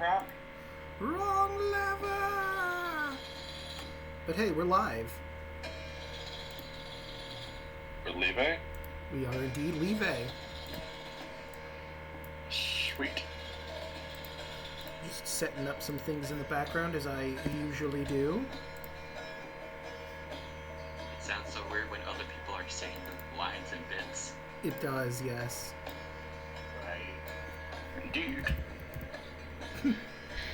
rock? Wrong lever! But hey, we're live. For Leve? We are indeed Leve. Sweet. Just setting up some things in the background as I usually do. It sounds so weird when other people are saying the lines and bits. It does, yes. Right. Indeed.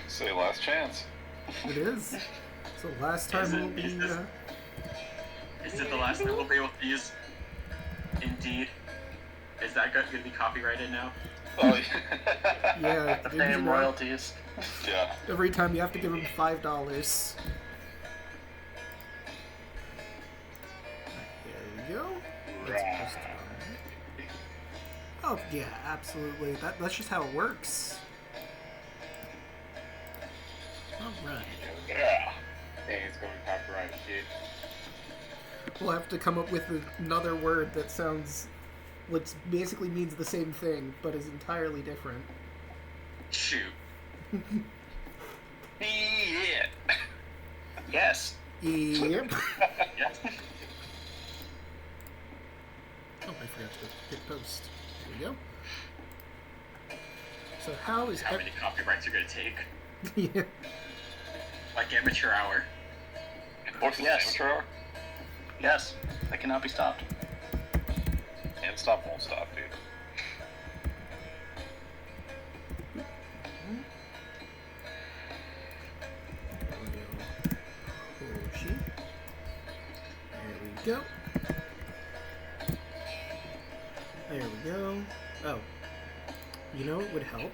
Say last chance. It is. So last time we'll be... Is it the last time we'll be able to use Indeed? Is that going to be copyrighted now? Oh, Yeah. Paying royalties. yeah. Every time you have to give them $5. There we go. That's supposed to go. Oh, yeah, absolutely. That's just how it works. Alright. Yeah. Dang, it's going to copyright shit. We'll have to come up with another word that sounds... which basically means the same thing, but is entirely different. Shoot. Yeah. Yes. Yep. Yes. Oh, I forgot to hit post. There we go. So how is... How many copyrights are going to take? Yeah. Like amateur hour. What's the Yes. amateur hour? Yes. That cannot be stopped. And stop won't stop, dude. Hoshi. There we go. There we go. Oh. You know what would help?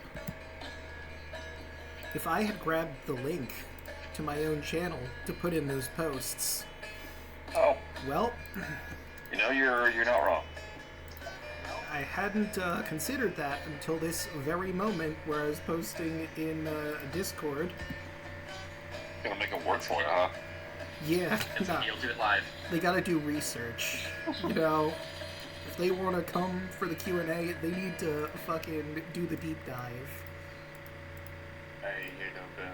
If I had grabbed the link to my own channel to put in those posts. Oh, Well, you know you're not wrong. I hadn't considered that until this very moment where I was posting in Discord. Gonna make it work for you, huh? Yeah, nah, You'll do it live. they gotta do research. You know, if they want to come for the Q&A, they need to fucking do the deep dive. Hey, here no go.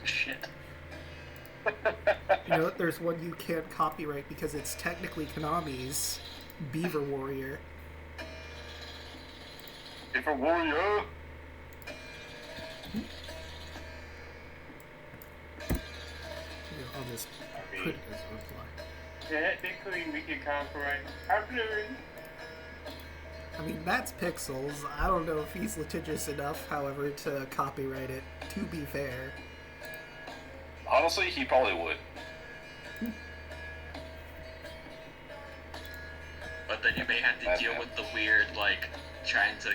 Shit. You know, there's one you can't copyright because it's technically Konami's Beaver Warrior. If a warrior. Here, I'll just put it as a reply. Technically, we can copyright copyright. I mean, that's Pixels. I don't know if he's litigious enough, however, to copyright it, to be fair. Honestly, he probably would. But then you may have to deal with the weird, like, trying to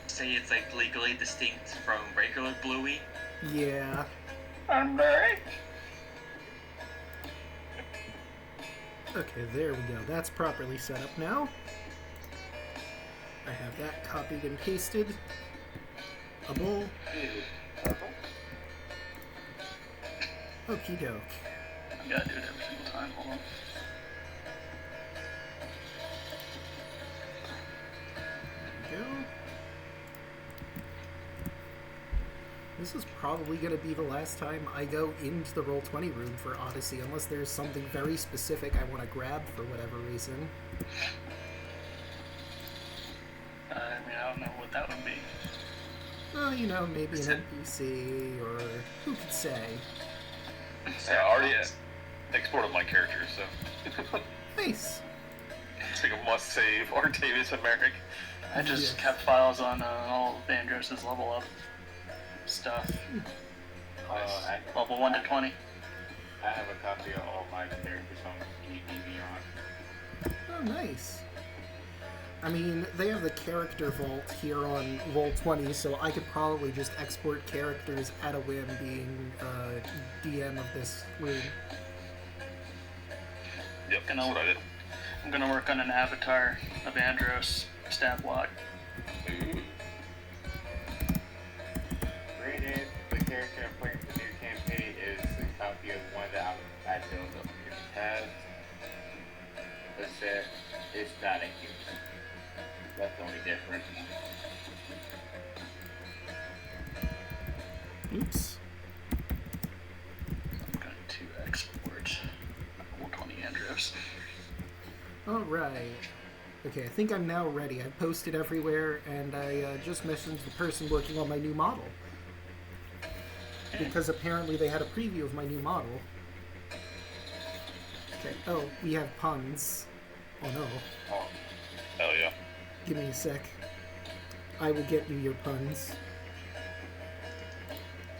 say it's, like, legally distinct from regular Bluey. Yeah. I'm right. Okay, there we go. That's properly set up now. I have that copied and pasted. A bull. Okie doke. I gotta do it every single time. Hold on. There we go. This is probably going to be the last time I go into the Roll20 room for Odyssey, unless there's something very specific I want to grab for whatever reason. I mean, I don't know what that would be. You know, maybe an NPC, or who could say? Yeah, I already exported my character, so. Nice. It's like a must save. Artavius and Merrick. I just Yeah. kept files on all of Vandross's level up stuff. Level 1 to 20. I have a copy of all my characters on EDB Oh, nice. I mean, they have the character vault here on Roll20, so I could probably just export characters at a whim being DM of this room. Yep, that's what I did. I'm gonna work on an avatar of Andros stat block. Granted, the character I'm playing for the new campaign is a copy of one that I built up in the past. But it's not a human. That's the only difference. Alright. Okay, I think I'm now ready. I've posted everywhere, and I just messaged the person working on my new model. Because apparently they had a preview of my new model. Okay, oh, we have puns. Oh no. Oh, hell yeah. Give me a sec. I will get you your puns.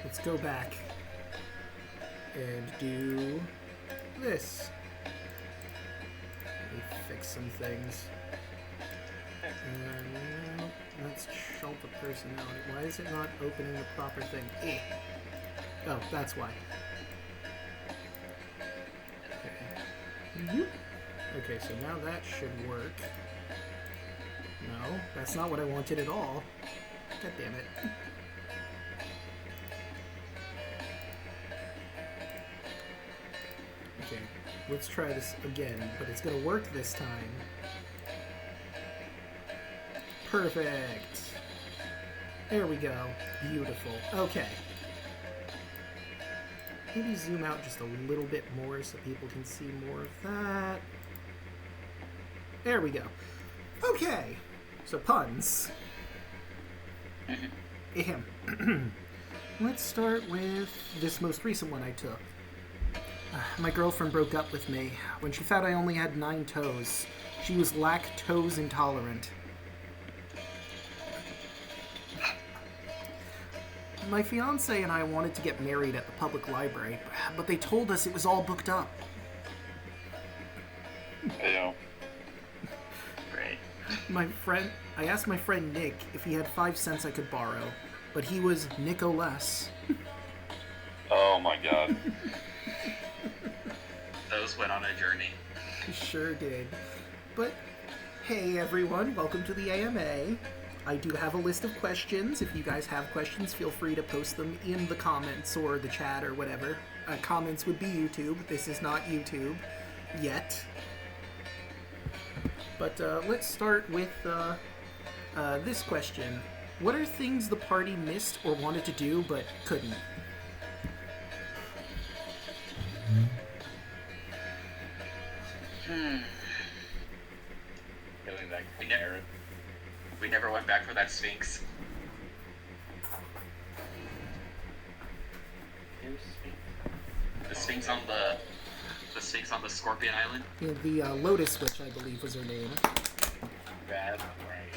Let's go back and do this. Let me fix some things. Let's shelf the personality. Why is it not opening the proper thing? Eh. Oh, that's why. Okay. Okay, so now that should work. No, that's not what I wanted at all. God damn it. Okay, let's try this again, but it's gonna work this time. Perfect. There we go. Beautiful. Okay. Maybe zoom out just a little bit more so people can see more of that. There we go. Okay. So puns. Ahem. Let's start with this most recent one I took. My girlfriend broke up with me. When she found I only had 9 toes, she was lactose intolerant. My fiance and I wanted to get married at the public library, but they told us it was all booked up. Yeah. Great. I asked my friend Nick if he had 5 cents I could borrow, but he was Nick-o-less. Oh my god. Those went on a journey. He sure did. But, hey everyone, welcome to the AMA. I do have a list of questions. If you guys have questions, feel free to post them in the comments or the chat or whatever. Comments would be YouTube. This is not YouTube. Yet. But let's start with this question. What are things the party missed or wanted to do but couldn't? Feeling like We never went back for that Sphinx. The Sphinx on the Scorpion Island. Yeah, the Lotus Witch, I believe, was her name. bad. Right.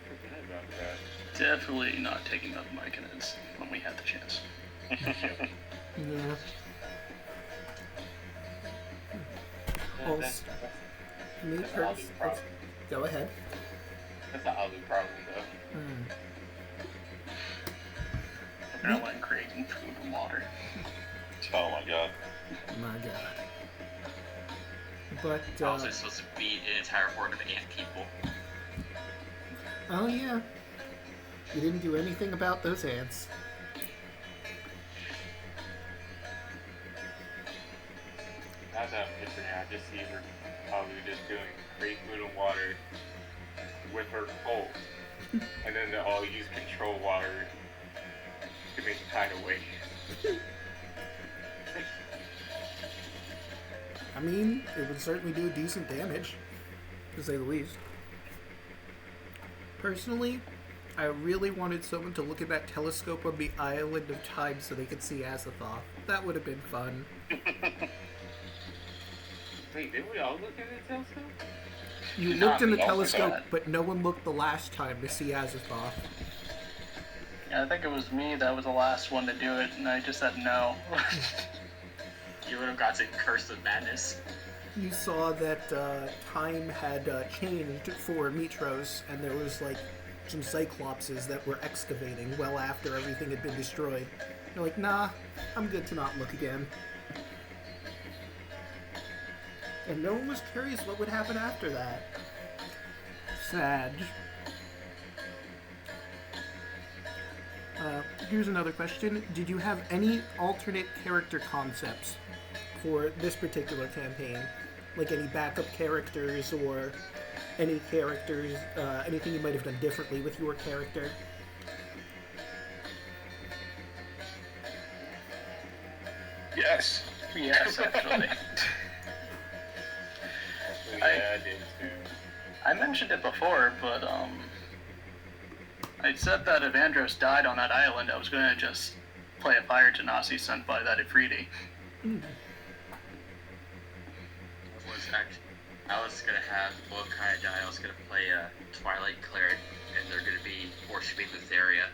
I forgot about that. Definitely not taking up Myconins when we had the chance. Yeah. Yeah, that's Me an Alu first. problem. Go ahead. That's an Alu problem, though. They're not like creating food and water. Oh my god. My god. But, I was supposed to beat an entire horde of ant people. oh yeah. You didn't do anything about those ants. Now that I'm picturing it, I just see her probably just doing create food and water with her coal. And then they'll all use control water to make it kind of way. I mean, it would certainly do decent damage, to say the least. Personally, I really wanted someone to look at that telescope on the Island of Time so they could see Azathoth. That would have been fun. Wait, didn't we all look at the telescope? You Not looked in the me, also telescope, that. but no one looked the last time to see Azathoth. Yeah, I think it was me that was the last one to do it, and I just said no. You would have gotten Curse of Madness. You saw that time had changed for Mitros, and there was like some Cyclopses that were excavating well after everything had been destroyed. You're like, nah, I'm good to not look again. And no one was curious what would happen after that. Sad. Here's another question. Did you have any alternate character concepts for this particular campaign? Like any backup characters or any characters, anything you might have done differently with your character? Yes. Yes, actually. yeah, I did too. I mentioned it before, but I said that if Andros died on that island, I was gonna just play a Fire Genasi sent by that Ifriti. I was gonna have Bokai die. I was gonna play a Twilight Cleric, and they're gonna be worshipping this area.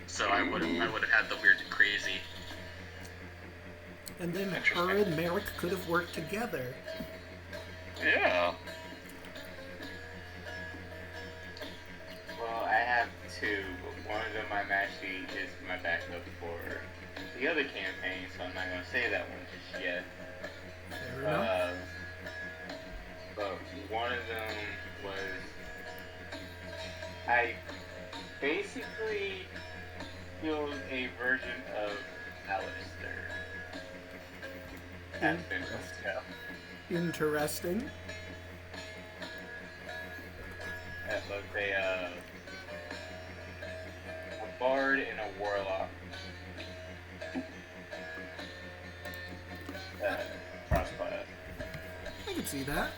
So I would have had the weird and crazy. And then her and Merrick could have worked together. Yeah. Well, I have two, but one of them I'm actually is my backup for the other campaign, so I'm not gonna say that one just yet. Fair enough. But one of them was I basically killed a version of Alistair. That's been Interesting. That was a bard and a warlock. Cross-class. I can see that.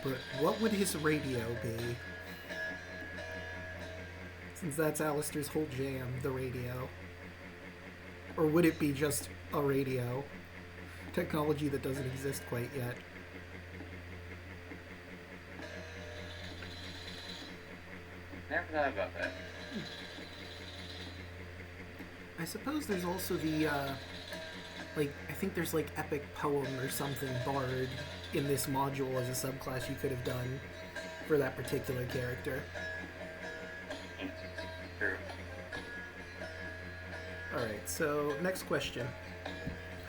But what would his radio be? Since that's Alistair's whole jam, the radio. Or would it be just a radio? Technology that doesn't exist quite yet. Never thought about that. I suppose there's also the, I think there's like epic poem or something bard in this module as a subclass you could have done for that particular character. True. Alright, so next question.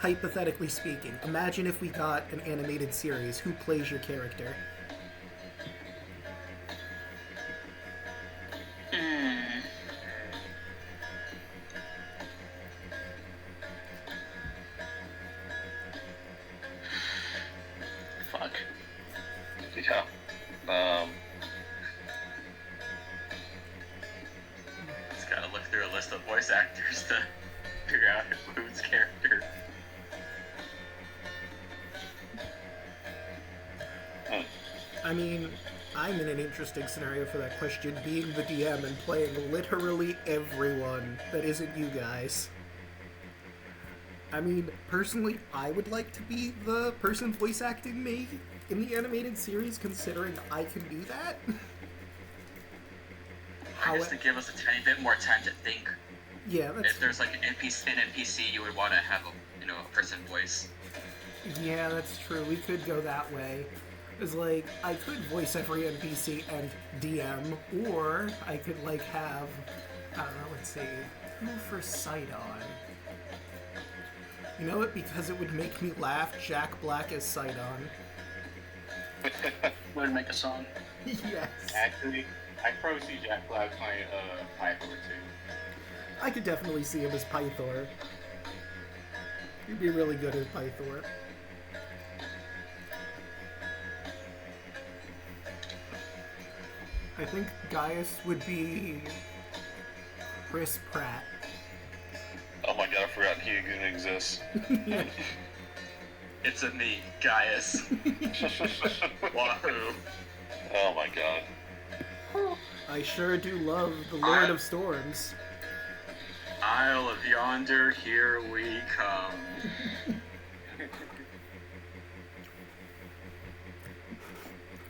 Hypothetically speaking, imagine if we got an animated series. Who plays your character? Fuck. Yeah. Just gotta look through a list of voice actors to figure out whose character. I mean, I'm in an interesting scenario for that question, being the DM and playing literally everyone that isn't you guys. I mean, personally, I would like to be the person voice acting me in the animated series, considering I can do that. I guess to give us a tiny bit more time to think. Yeah, that's... If there's like an NPC, you would want to have a person voice. Yeah, that's true. We could go that way. It's like, I could voice every NPC and DM, or I could, like, have... I don't know, let's see. Who for Sidon? You know what? Because it would make me laugh, Jack Black as Sidon. Would make a song. Yes. Actually, I probably see Jack Black playing Pythor too. I could definitely see him as Pythor. He'd be really good as Pythor. I think Gaius would be Chris Pratt. Oh my god, I forgot he even exists. It's a me, Gaius. Wahoo. Oh my god. I sure do love the Lord of Storms. Isle of Yonder, here we come.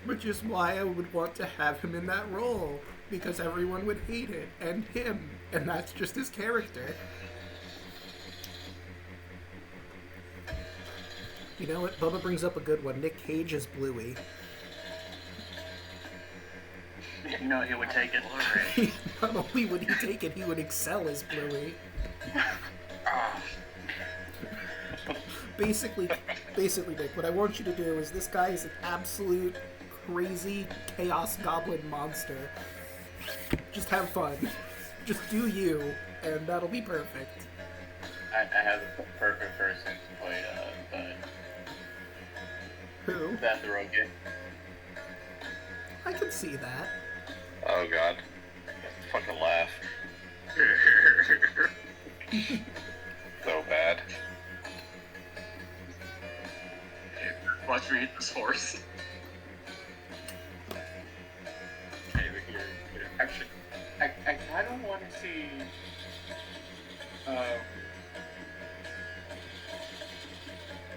Which is why I would want to have him in that role, because everyone would hate it, and him, and that's just his character. You know what? Bubba brings up a good one. Nick Cage is Bluey. You know he would take it. Not only would he take it, he would excel as Bluey. Basically, Nick, what I want you to do is, this guy is an absolute crazy chaos goblin monster. Just have fun. Just do you, and that'll be perfect. I have the perfect person to play Who? Seth Rogen. I can see that. Oh god. Fucking laugh. So bad. Watch me eat this horse. Okay, but here. Actually, I kind of want to see.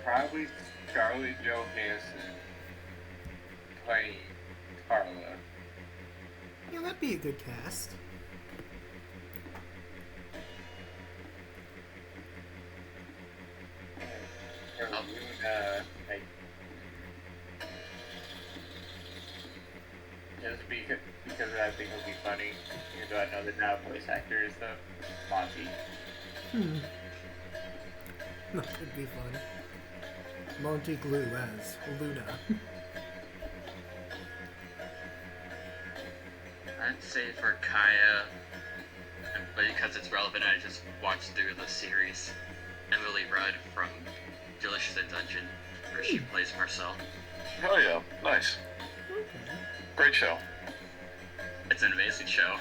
Probably Scarlett Johansson playing Carla. Yeah, that'd be a good cast. Or Luna, like, just because I think it'll be funny, even though I know they're not voice actors, so Monty. That could be fun. Monty Glue as Luna. I'd say for Kaya, but because it's relevant, I just watched through the series. Emily Rudd from Delicious in Dungeon, where she plays Marcel. Oh yeah, nice. Okay. Great show. It's an amazing show.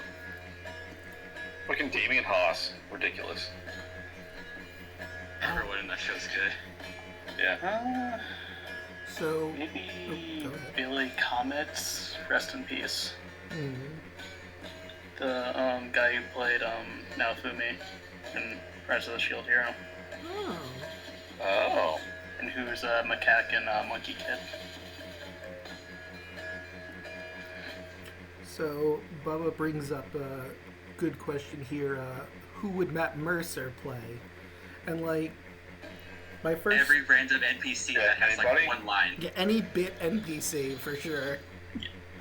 Fucking Damien Haas, ridiculous. Everyone in that show's good. Yeah. So, Maybe go ahead. Billy Comets, rest in peace. Mhm. The guy who played Naofumi in Rise of the Shield Hero, Oh. Oh. and who's Macaque in Monkey Kid. So, Bubba brings up a good question here. Who would Matt Mercer play? And, like, my first... Every random NPC that has anybody? like one line. Yeah, any bit NPC, for sure.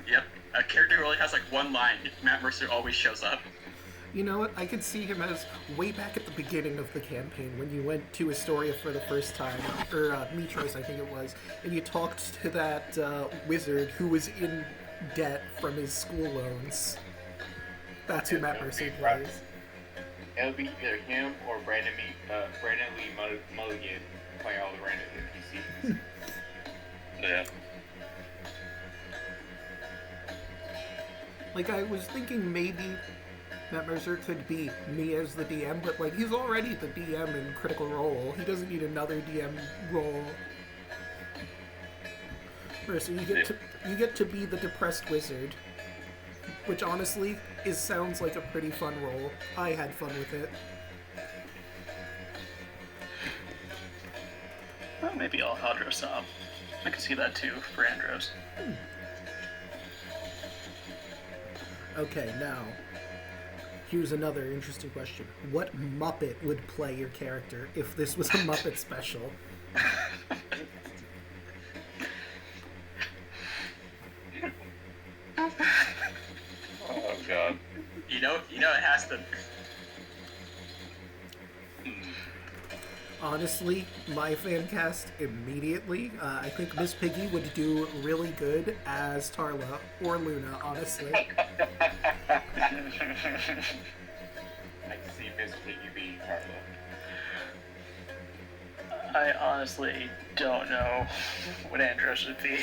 Yep. A character who only has like one line. Matt Mercer always shows up. You know what? I could see him as way back at the beginning of the campaign when you went to Astoria for the first time, or Mitros, I think it was, and you talked to that wizard who was in debt from his school loans. That's who Matt Mercer plays. It'll be either him or Brandon Lee Mulligan playing all the random NPCs. Yeah. Like, I was thinking maybe Matt Mercer could be me as the DM, but, like, he's already the DM in Critical Role. He doesn't need another DM role. Mercer, you get to be the depressed wizard, which honestly sounds like a pretty fun role. I had fun with it. Well, maybe I'll dress up. I can see that too for Andros. Okay, now, here's another interesting question. What Muppet would play your character if this was a Muppet special? Oh god. You know it has to. Honestly, my fan cast immediately. I think Miss Piggy would do really good as Tarla or Luna, honestly. I can see Miss Piggy being Carla. I honestly don't know what Andros would be.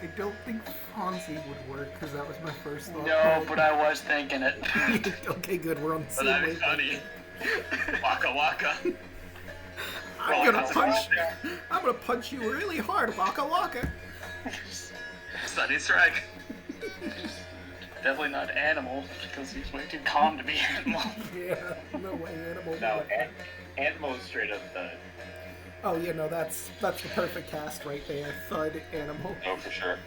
I don't think Fonzie would work, because that was my first thought. No, but I was thinking it. Okay, good, we're on the But same that'd be wavelength. funny. Waka waka. I'm gonna punch you really hard, Waka Waka. Sunny strike. Definitely not animal, because he's way too calm to be animal. Yeah, no way, animal. No, Animal is straight up thud. Oh yeah, no, that's the perfect cast right there. Thud, animal. Oh, for sure.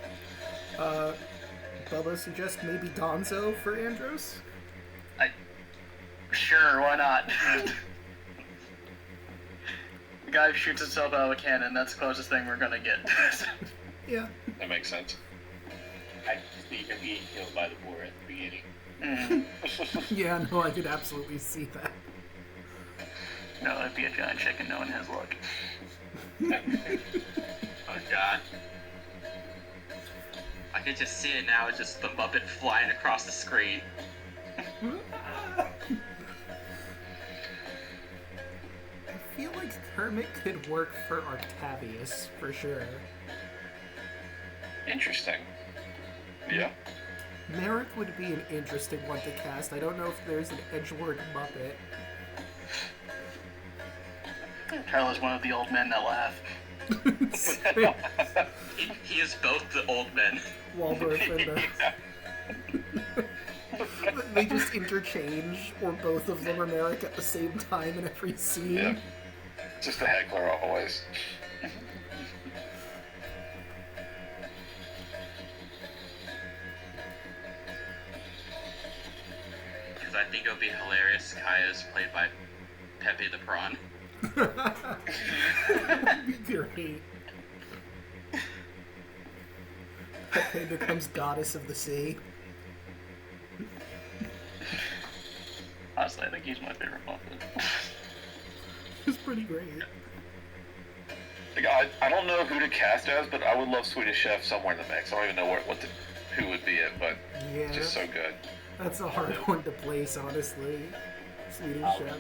Bubba suggests maybe Gonzo for Andros. Sure, why not? The guy who shoots himself out of a cannon, that's the closest thing we're gonna get. Yeah. That makes sense. I can see him being killed by the boar at the beginning. Yeah, no, I could absolutely see that. No, it'd be a giant chicken knowing his luck. Oh god. I can just see it now, just the Muppet flying across the screen. I feel like Kermit could work for Octavius, for sure. Interesting. Yeah. Merrick would be an interesting one to cast. I don't know if there's an edgelord Muppet. Tyler's one of the old men that laugh. He is both the old men. Waldorf and they just interchange, or both of them are Merrick at the same time in every scene. Yeah. Just the heckler always. Because I think it would be hilarious. Kaya's played by Pepe the Prawn. Great. Pepe becomes goddess of the sea. Honestly, I think he's my favorite Muppet. It's pretty great. Like, I don't know who to cast as, but I would love Swedish Chef somewhere in the mix. I don't even know who would be it, but Yeah, it's just so good. that's a hard one to place, honestly. Swedish Chef.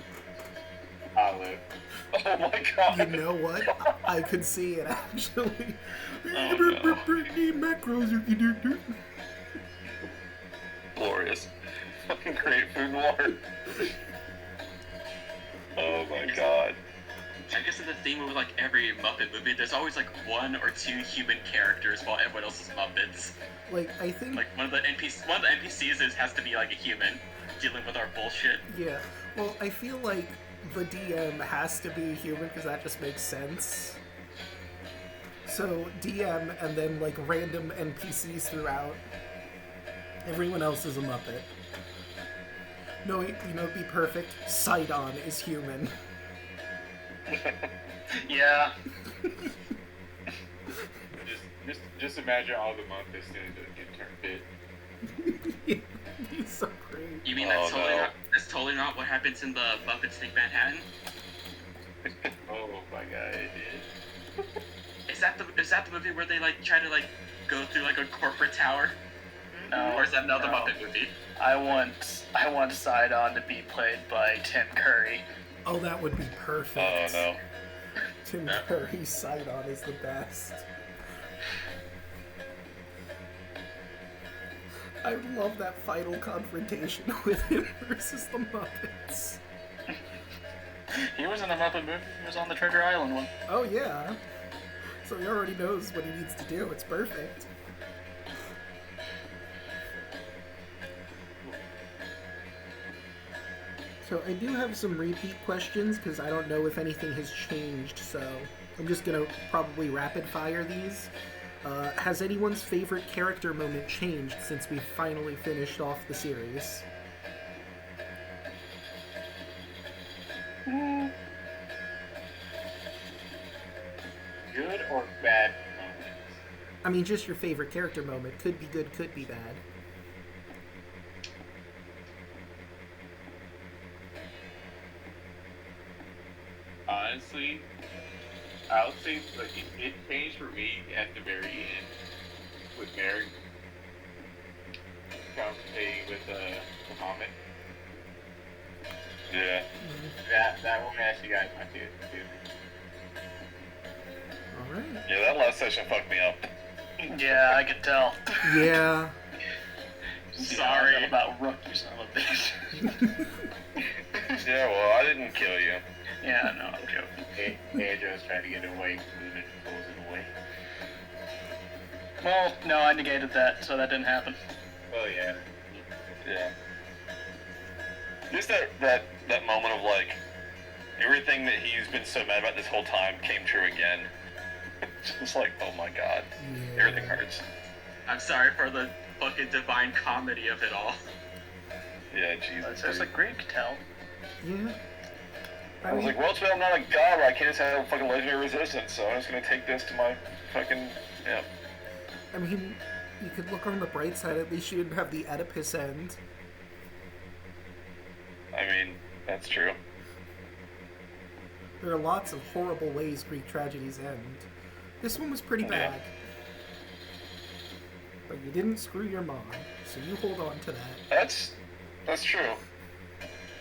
Alek. Oh my god. You know what? I could see it actually. Oh, no. Macros, you can do. Glorious. Fucking great food and water. Oh my god. I guess in the theme of like every Muppet movie, there's always like one or two human characters while everyone else is Muppets. Like, I think. Like one of the NPCs has to be like a human dealing with our bullshit. Yeah. Well, I feel like the DM has to be human because that just makes sense. So DM and then like random NPCs throughout. Everyone else is a Muppet. No, you know, it'd be perfect. Sidon is human. Yeah. Just imagine all the Muppets doing the intern bit. He's so great. You mean Oh, no. that's totally not what happens in the Muppets Take Manhattan? Oh my god, it did. Is that the movie where they like try to like go through like a corporate tower? No, Or is that another no. Muppet movie? I want Sidon to be played by Tim Curry. Oh, that would be Oh perfect. no. Tim Curry's Sidon is the best. I love that final confrontation with him versus the Muppets. He was in a Muppet movie. He was on the Treasure Island one. Oh yeah. So he already knows what he needs to do. It's perfect. So I do have some repeat questions because I don't know if anything has changed, so I'm just gonna probably rapid fire these. Has anyone's favorite character moment changed since we finally finished off the series? Good or bad moments? I mean, just your favorite character moment. Could be good, could be bad. Honestly, I would say like it changed for me at the very end with Mary conversating with Muhammad. Yeah. That one actually got my tooth too. Alright. Yeah, that last session fucked me up. Yeah, I could tell. Yeah. Sorry about Rook, you son of a bitch. Yeah, well, I didn't kill you. Yeah, no, I'm joking. Andrew's trying to get away from the pulls it away. Well, no, I negated that, so that didn't happen. Well, yeah. Yeah. Just that moment of like everything that he's been so mad about this whole time came true again. Just like, oh my god, Yeah. everything hurts. I'm sorry for the fucking divine comedy of it all. Yeah, Jesus. It's like great to tell. Yeah. I was like, well, it's I'm not a god, but I can't just have a fucking legendary resistance, so I'm just gonna take this to my fucking, yeah. I mean, you could look on the bright side. At least you didn't have the Oedipus end. I mean, that's true. There are lots of horrible ways Greek tragedies end. This one was pretty Yeah. bad. But you didn't screw your mom, so you hold on to that. That's true.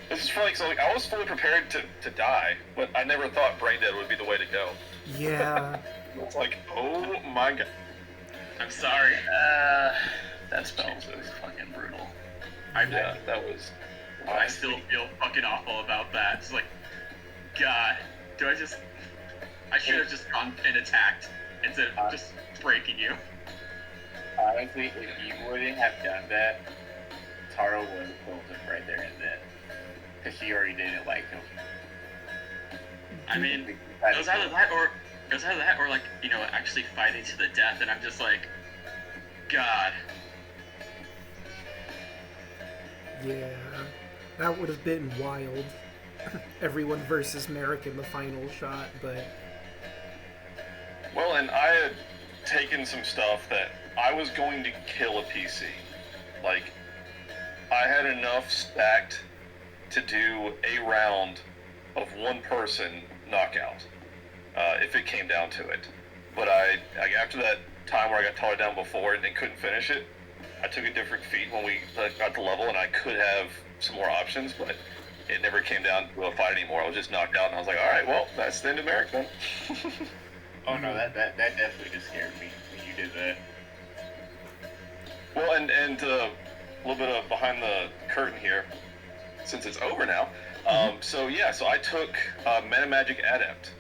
This is funny, because like, I was fully prepared to die, but I never thought brain dead would be the way to go. Yeah. It's like, oh my god. I'm sorry. That spell was fucking brutal. Yeah, that was... I still feel fucking awful about that. It's like, God. I should have just gone and attacked instead of just breaking you. Honestly, if you wouldn't have done that, Taro would have killed him right there and then. Because she already didn't like him. I mean, it was either that or like, you know, actually fighting to the death, and I'm just like, God. Yeah, that would have been wild. Everyone versus Merrick in the final shot, but... Well, and I had taken some stuff that I was going to kill a PC. Like, I had enough stacked to do a round of one person knockout, if it came down to it. But after that time where I got taller down before and couldn't finish it, I took a different feat when we got the level, and I could have some more options, but it never came down to a fight anymore. I was just knocked out, and I was like, all right, well, that's the end of Merrick then. Oh no, that definitely just scared me when you did that. Well, and a little bit of behind the curtain here, since it's over now. So I took Meta Magic Adept.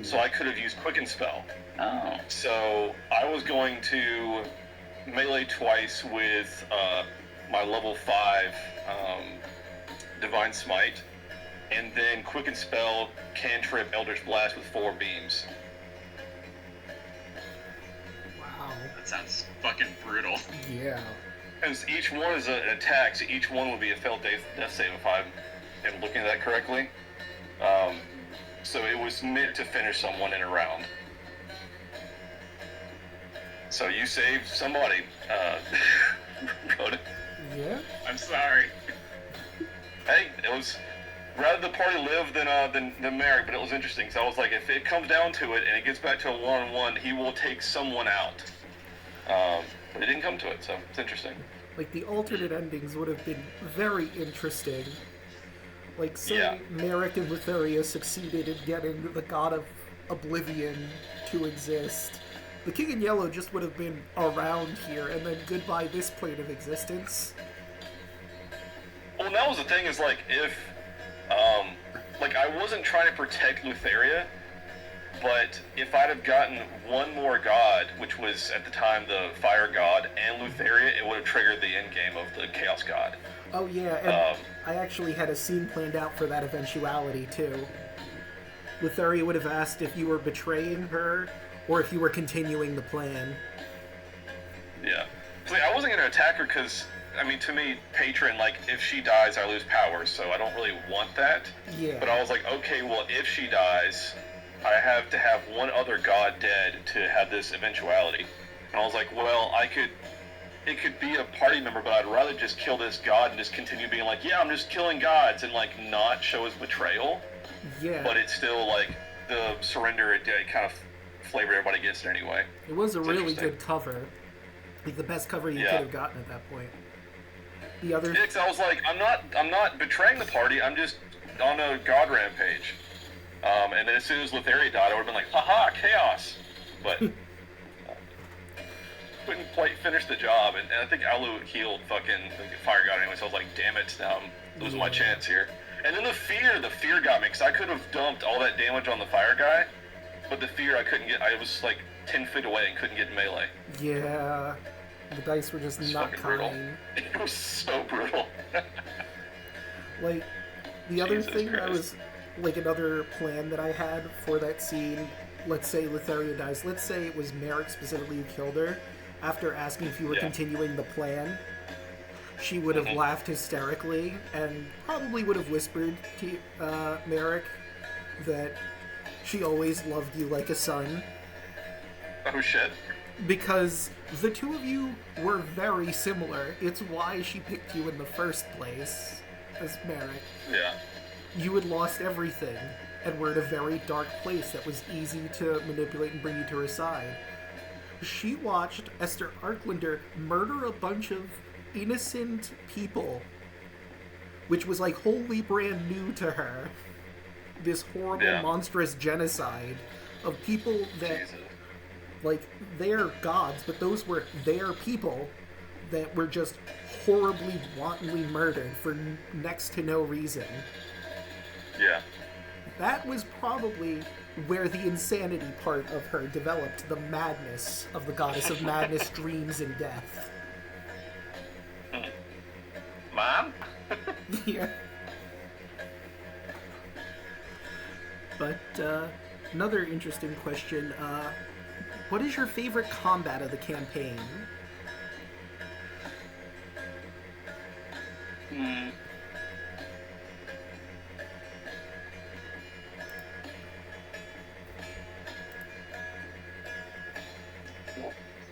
So I could have used Quicken Spell. Oh. So I was going to melee twice with my level 5 Divine Smite, and then Quicken Spell, Cantrip, Eldritch Blast with 4 beams. Wow. That sounds fucking brutal. Yeah. Because each one is an attack, so each one would be a failed death save if I'm looking at that correctly. So it was meant to finish someone in a round. So you saved somebody. Yeah? I'm sorry. Hey, it was rather the party live than Merrick, but it was interesting. So I was like, if it comes down to it and it gets back to a 1-on-1, he will take someone out. But it didn't come to it, so it's interesting. Like, the alternate endings would have been very interesting. Like, say Merrick and Lutheria succeeded in getting the God of Oblivion to exist. The King in Yellow just would have been around here, and then goodbye this plane of existence. Well, that was the thing, is like, if, I wasn't trying to protect Lutheria, but if I'd have gotten one more god, which was at the time the Fire God, and Lutheria, it would have triggered the end game of the Chaos God. Oh yeah, and I actually had a scene planned out for that eventuality too. Lutheria would have asked if you were betraying her, or if you were continuing the plan. Yeah. So, I wasn't going to attack her because, I mean, to me, Patron, like, if she dies, I lose powers, so I don't really want that. Yeah. But I was like, okay, well, if she dies, I have to have one other god dead to have this eventuality. And I was like, well, it could be a party member, but I'd rather just kill this god and just continue being like, yeah, I'm just killing gods, and, like, not show his betrayal. Yeah. But it's still, like, the surrender, it kind of flavor everybody gets it anyway. It was a really good cover. Like, the best cover you could have gotten at that point. The other... Yeah, 'cause I was like, I'm not betraying the party, I'm just on a god rampage. And then as soon as Lutheria died, I would have been like, haha, chaos! But couldn't finish the job, and I think Alu healed fucking the Fire God anyway, so I was like, damn it, now I'm losing my chance here. And then the fear got me, because I could have dumped all that damage on the Fire Guy, but the fear I couldn't get, I was like 10 feet away and couldn't get melee. Yeah, the dice were just not kind. Brutal. It was so brutal. Like, the other Jesus thing Christ. I was, like, another plan that I had for that scene, let's say Lutheria dies, let's say it was Merrick specifically who killed her, after asking if you were continuing the plan, she would have laughed hysterically, and probably would have whispered to Merrick that she always loved you like a son. Oh shit. Because the two of you were very similar. It's why she picked you in the first place as Merrick. Yeah. You had lost everything, and were in a very dark place that was easy to manipulate and bring you to her side. She watched Esther Arklander murder a bunch of innocent people, which was like wholly brand new to her. This horrible, monstrous genocide of people that, like, they're gods, but those were their people that were just horribly, wantonly murdered for next to no reason. Yeah. that was probably where the insanity part of her developed the madness of the goddess of madness, dreams, and death. Mom? Yeah. But, another interesting question, what is your favorite combat of the campaign?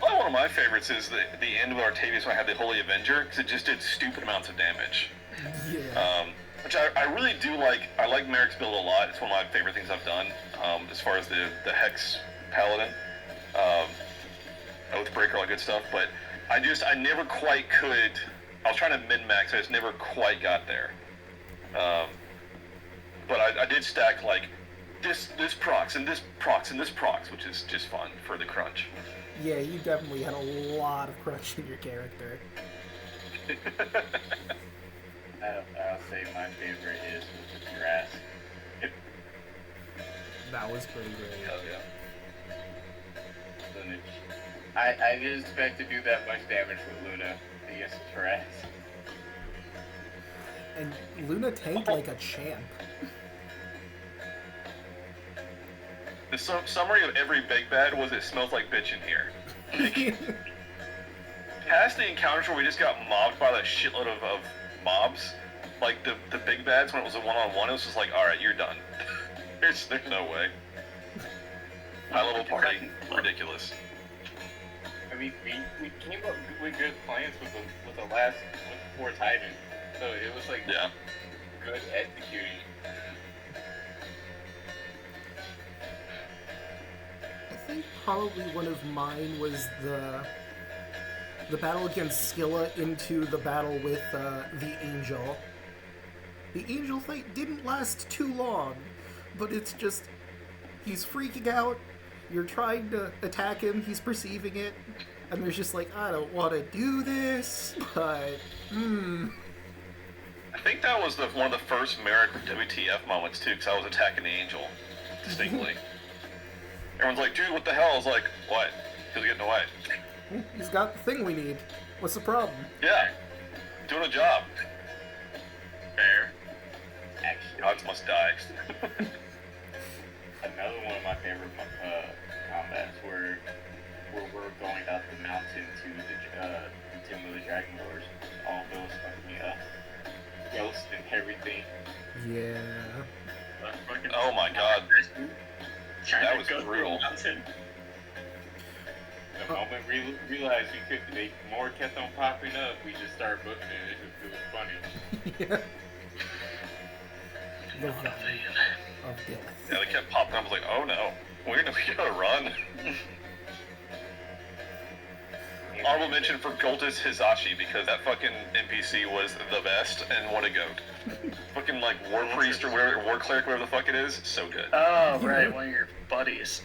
Well, one of my favorites is the end with Artavius when I had the Holy Avenger, because it just did stupid amounts of damage. Yeah. Which I really do like. I like Merrick's build a lot. It's one of my favorite things I've done, as far as the Hex Paladin, Oathbreaker, all that good stuff. But I never quite could. I was trying to min-max, I just never quite got there. But I did stack like this procs and this procs and this procs, which is just fun for the crunch. Yeah, you definitely had a lot of crunch in your character. I'll say my favorite is with the grass. That was pretty great. Hell yeah. I didn't expect to do that much damage with Luna against the Taras. And Luna tanked like a champ. The summary of every big bad was it smells like bitch in here. Past the encounters where we just got mobbed by that shitload of mobs, like the big bads when it was a one-on-one, it was just like, alright, you're done. There's no way. High level party, ridiculous. I mean, we came up with good plans with the four Titans, so it was like Yeah. good executing. I think probably one of mine was the battle against Scylla into the battle with the Angel. The Angel fight didn't last too long, but it's just, he's freaking out, you're trying to attack him, he's perceiving it, and there's just like, I don't want to do this, but, I think that was one of the first Merrick WTF moments too, because I was attacking the Angel, distinctly. Everyone's like, dude, what the hell? I was like, what? He's getting away. He's got the thing we need. What's the problem? Yeah. Doing a job. Fair. Actually, Gods must die. another one of my favorite combats where we're going up the mountain to the Tomb of the Dragon Lords. All those fucking ghosts and everything. Yeah. Oh my god. Trying That to was go through brutal. a mountain. The moment we realized more kept on popping up, we just started booking it. It was funny. Yeah. The valley of death. Yeah, they kept popping up. I was like, oh no. We gotta run. Honorable mention for Goltus Hizashi, because that fucking NPC was the best, and what a goat. Fucking like War Priest or whatever, War Cleric, whatever the fuck it is, so good. Oh, right, one of your buddies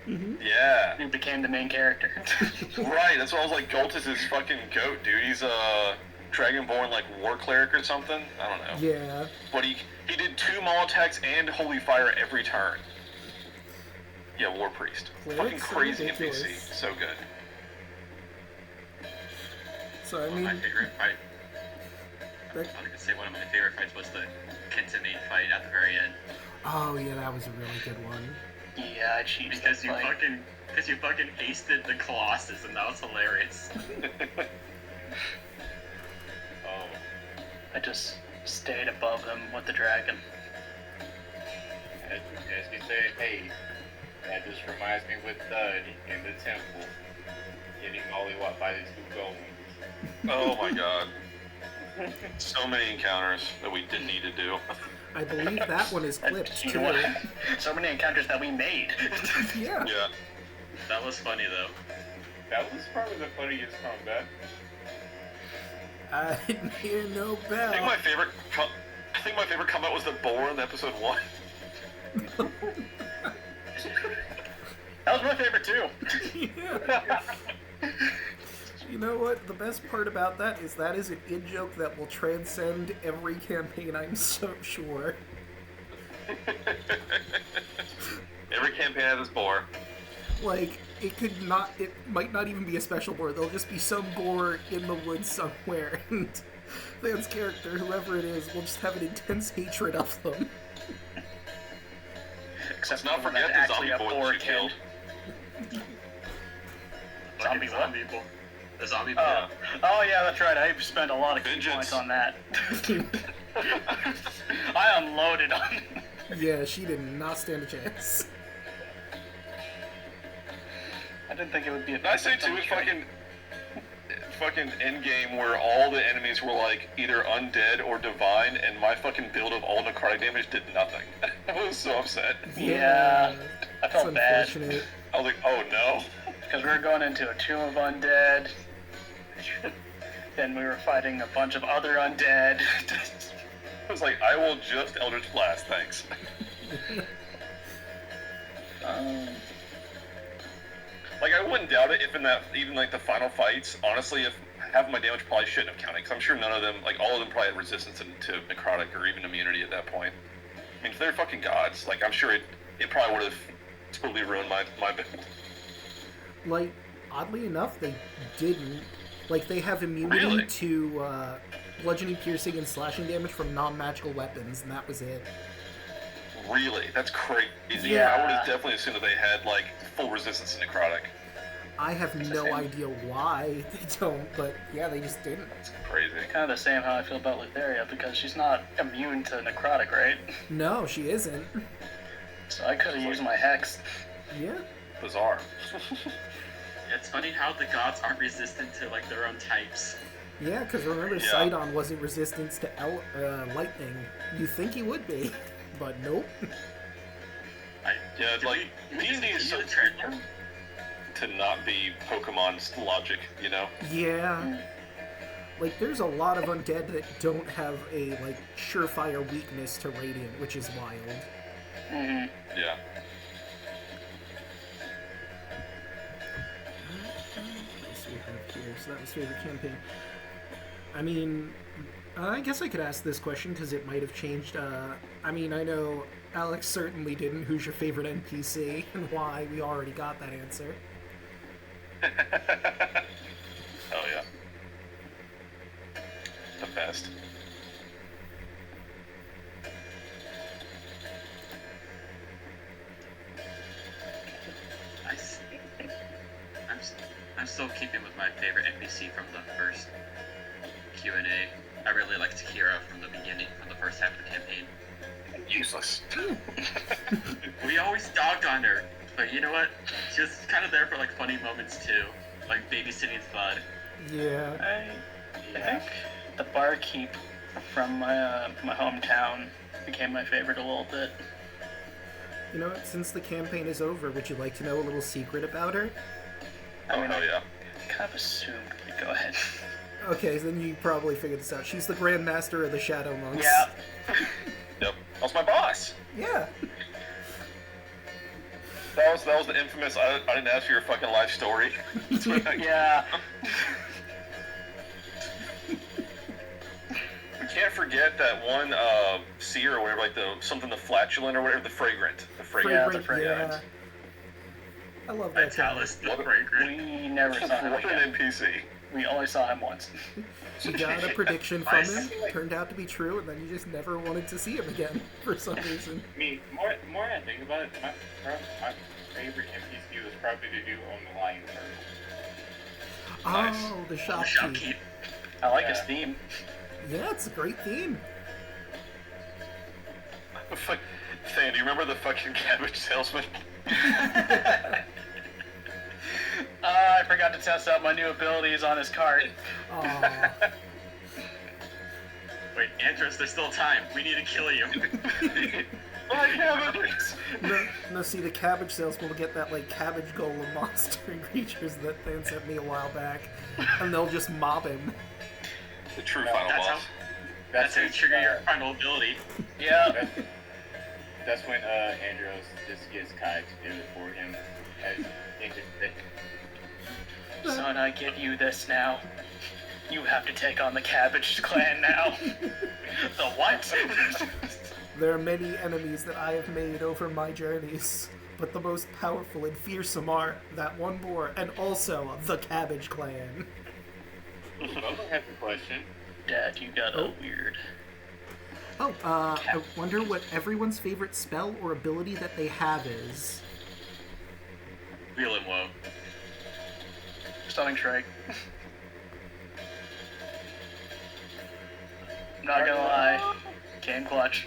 Yeah. who became the main character. Right, that's what I was like, Goltus is fucking goat, dude. He's a Dragonborn like War Cleric or something. I don't know. Yeah. But he did 2 maul attacks and Holy Fire every turn. Yeah, War Priest. Clerics Fucking crazy are ridiculous. NPC. So good. So, I One of my mean, favorite fight. I that, was gonna say one of my favorite fights was the Kentame fight at the very end. oh yeah, that was a really good one. Yeah, I cheated. Because you like, fucking hasted the Colossus, and that was hilarious. Oh, I just stayed above him with the dragon. as you say, hey, that just reminds me with Thud in the temple, getting mollywopped by the 2 golems. Oh my god. So many encounters that we didn't need to do. I believe that one is clipped You too. know what? So many encounters that we made. Yeah. Yeah. That was funny though. That was probably the funniest combat. I didn't hear no bell. I think my favorite combat was the boar in episode 1. That was my favorite too. Yeah. You know what? The best part about that is an in-joke that will transcend every campaign, I'm so sure. Every campaign has its boar. Like, it might not even be a special boar. There'll just be some boar in the woods somewhere, and Than's character, whoever it is, will just have an intense hatred of them. Let's Except not for forget the zombie boar that you killed. Zombie what? Zombie boy. The zombie boy. Oh yeah, that's right. I spent a lot of key Vengeance. points on that. I unloaded on it. Yeah, she did not stand a chance. I didn't think it would be a And I say too, it's fucking end game where all the enemies were like either undead or divine, and my fucking build of all necrotic damage did nothing. I was so upset. Yeah, I it's felt bad. unfortunate. I was like, oh no. Because we were going into a tomb of undead. Then we were fighting a bunch of other undead. I was like, I will just Eldritch Blast, thanks. Like, I wouldn't doubt it if in that, even like the final fights, honestly, if half of my damage probably shouldn't have counted, because I'm sure none of them, like all of them probably had resistance to necrotic or even immunity at that point. I mean, if they're fucking gods, like I'm sure it probably would have totally ruined my build. Like, oddly enough, they didn't. Like, they have immunity Really? to bludgeoning, piercing, and slashing damage from non-magical weapons, and that was it. Really? That's crazy. Yeah. I would have definitely assumed that they had like full resistance to necrotic. I have no idea why they don't, but yeah, they just didn't. It's crazy. Kind of the same how I feel about Lutheria, because she's not immune to necrotic, right? No, she isn't. So I could have used my hex. Yeah. Bizarre. It's funny how the gods aren't resistant to like their own types. Yeah, because remember, Yeah. Sidon wasn't resistant to lightning. You think he would be, but nope. Yeah, like D&D is so trailer. to not be Pokemon's logic, you know? Yeah. Like, there's a lot of undead that don't have a, like, surefire weakness to Radiant, which is wild. Mm-hmm. Yeah. What else do we have here? So that was favorite campaign. I mean, I guess I could ask this question because it might have changed. I mean, I know Alex certainly didn't. Who's your favorite NPC and why? We already got that answer. Oh yeah. The best. I'm still keeping with my favorite NPC from the first Q&A. I really liked Kira from the beginning, from the first half of the campaign. Useless. We always dogged on her, but you know what? She was kind of there for like funny moments too, like babysitting Bud. Yeah. I think the barkeep from my hometown became my favorite a little bit. You know what? Since the campaign is over, would you like to know a little secret about her? Oh hell yeah. I kind of assumed. But go ahead. Okay, then you probably figured this out. She's the Grand Master of the Shadow Monks. Yeah. Yep. That was my boss. Yeah. That was the infamous I didn't ask for your fucking life story. Yeah. We can't forget that one seer or whatever, like the flatulent or whatever, the fragrant. The fragrant. the fragrant. Yeah. I love that guy. Vitalis, the What- fragrant. We never saw him What again. an NPC. We only saw him once. You got a prediction from Nice. him, turned out to be true, and then you just never wanted to see him again for some reason. I mean, more I think about it, my favorite NPC was probably the dude on the Lion Turtle. Nice. Oh, the The shopkeep. shopkeep. I like his Yeah. theme. Yeah, it's a great theme. Thane, do you remember the fucking cabbage salesman? I forgot to test out my new abilities on his cart. Aw. Wait, Andros, there's still time. We need to kill you. My cabbage! No, see, the cabbage salesman will get that, like, cabbage golem monster creatures that Than sent me a while back, and they'll just mob him. The true No, final That's boss. That's how you his, trigger your final ability. Yeah. That's when Andros just gets Kai to do it for him. As interesting. Son, I give you this now. You have to take on the Cabbage Clan now. The what? There are many enemies that I have made over my journeys, but the most powerful and fearsome are that one boar, and also the Cabbage Clan. Bubba has a question. Dad, you got a weird. Oh, I wonder what everyone's favorite spell or ability that they have is. Real and woe. Stunning strike. Not gonna lie. Came clutch.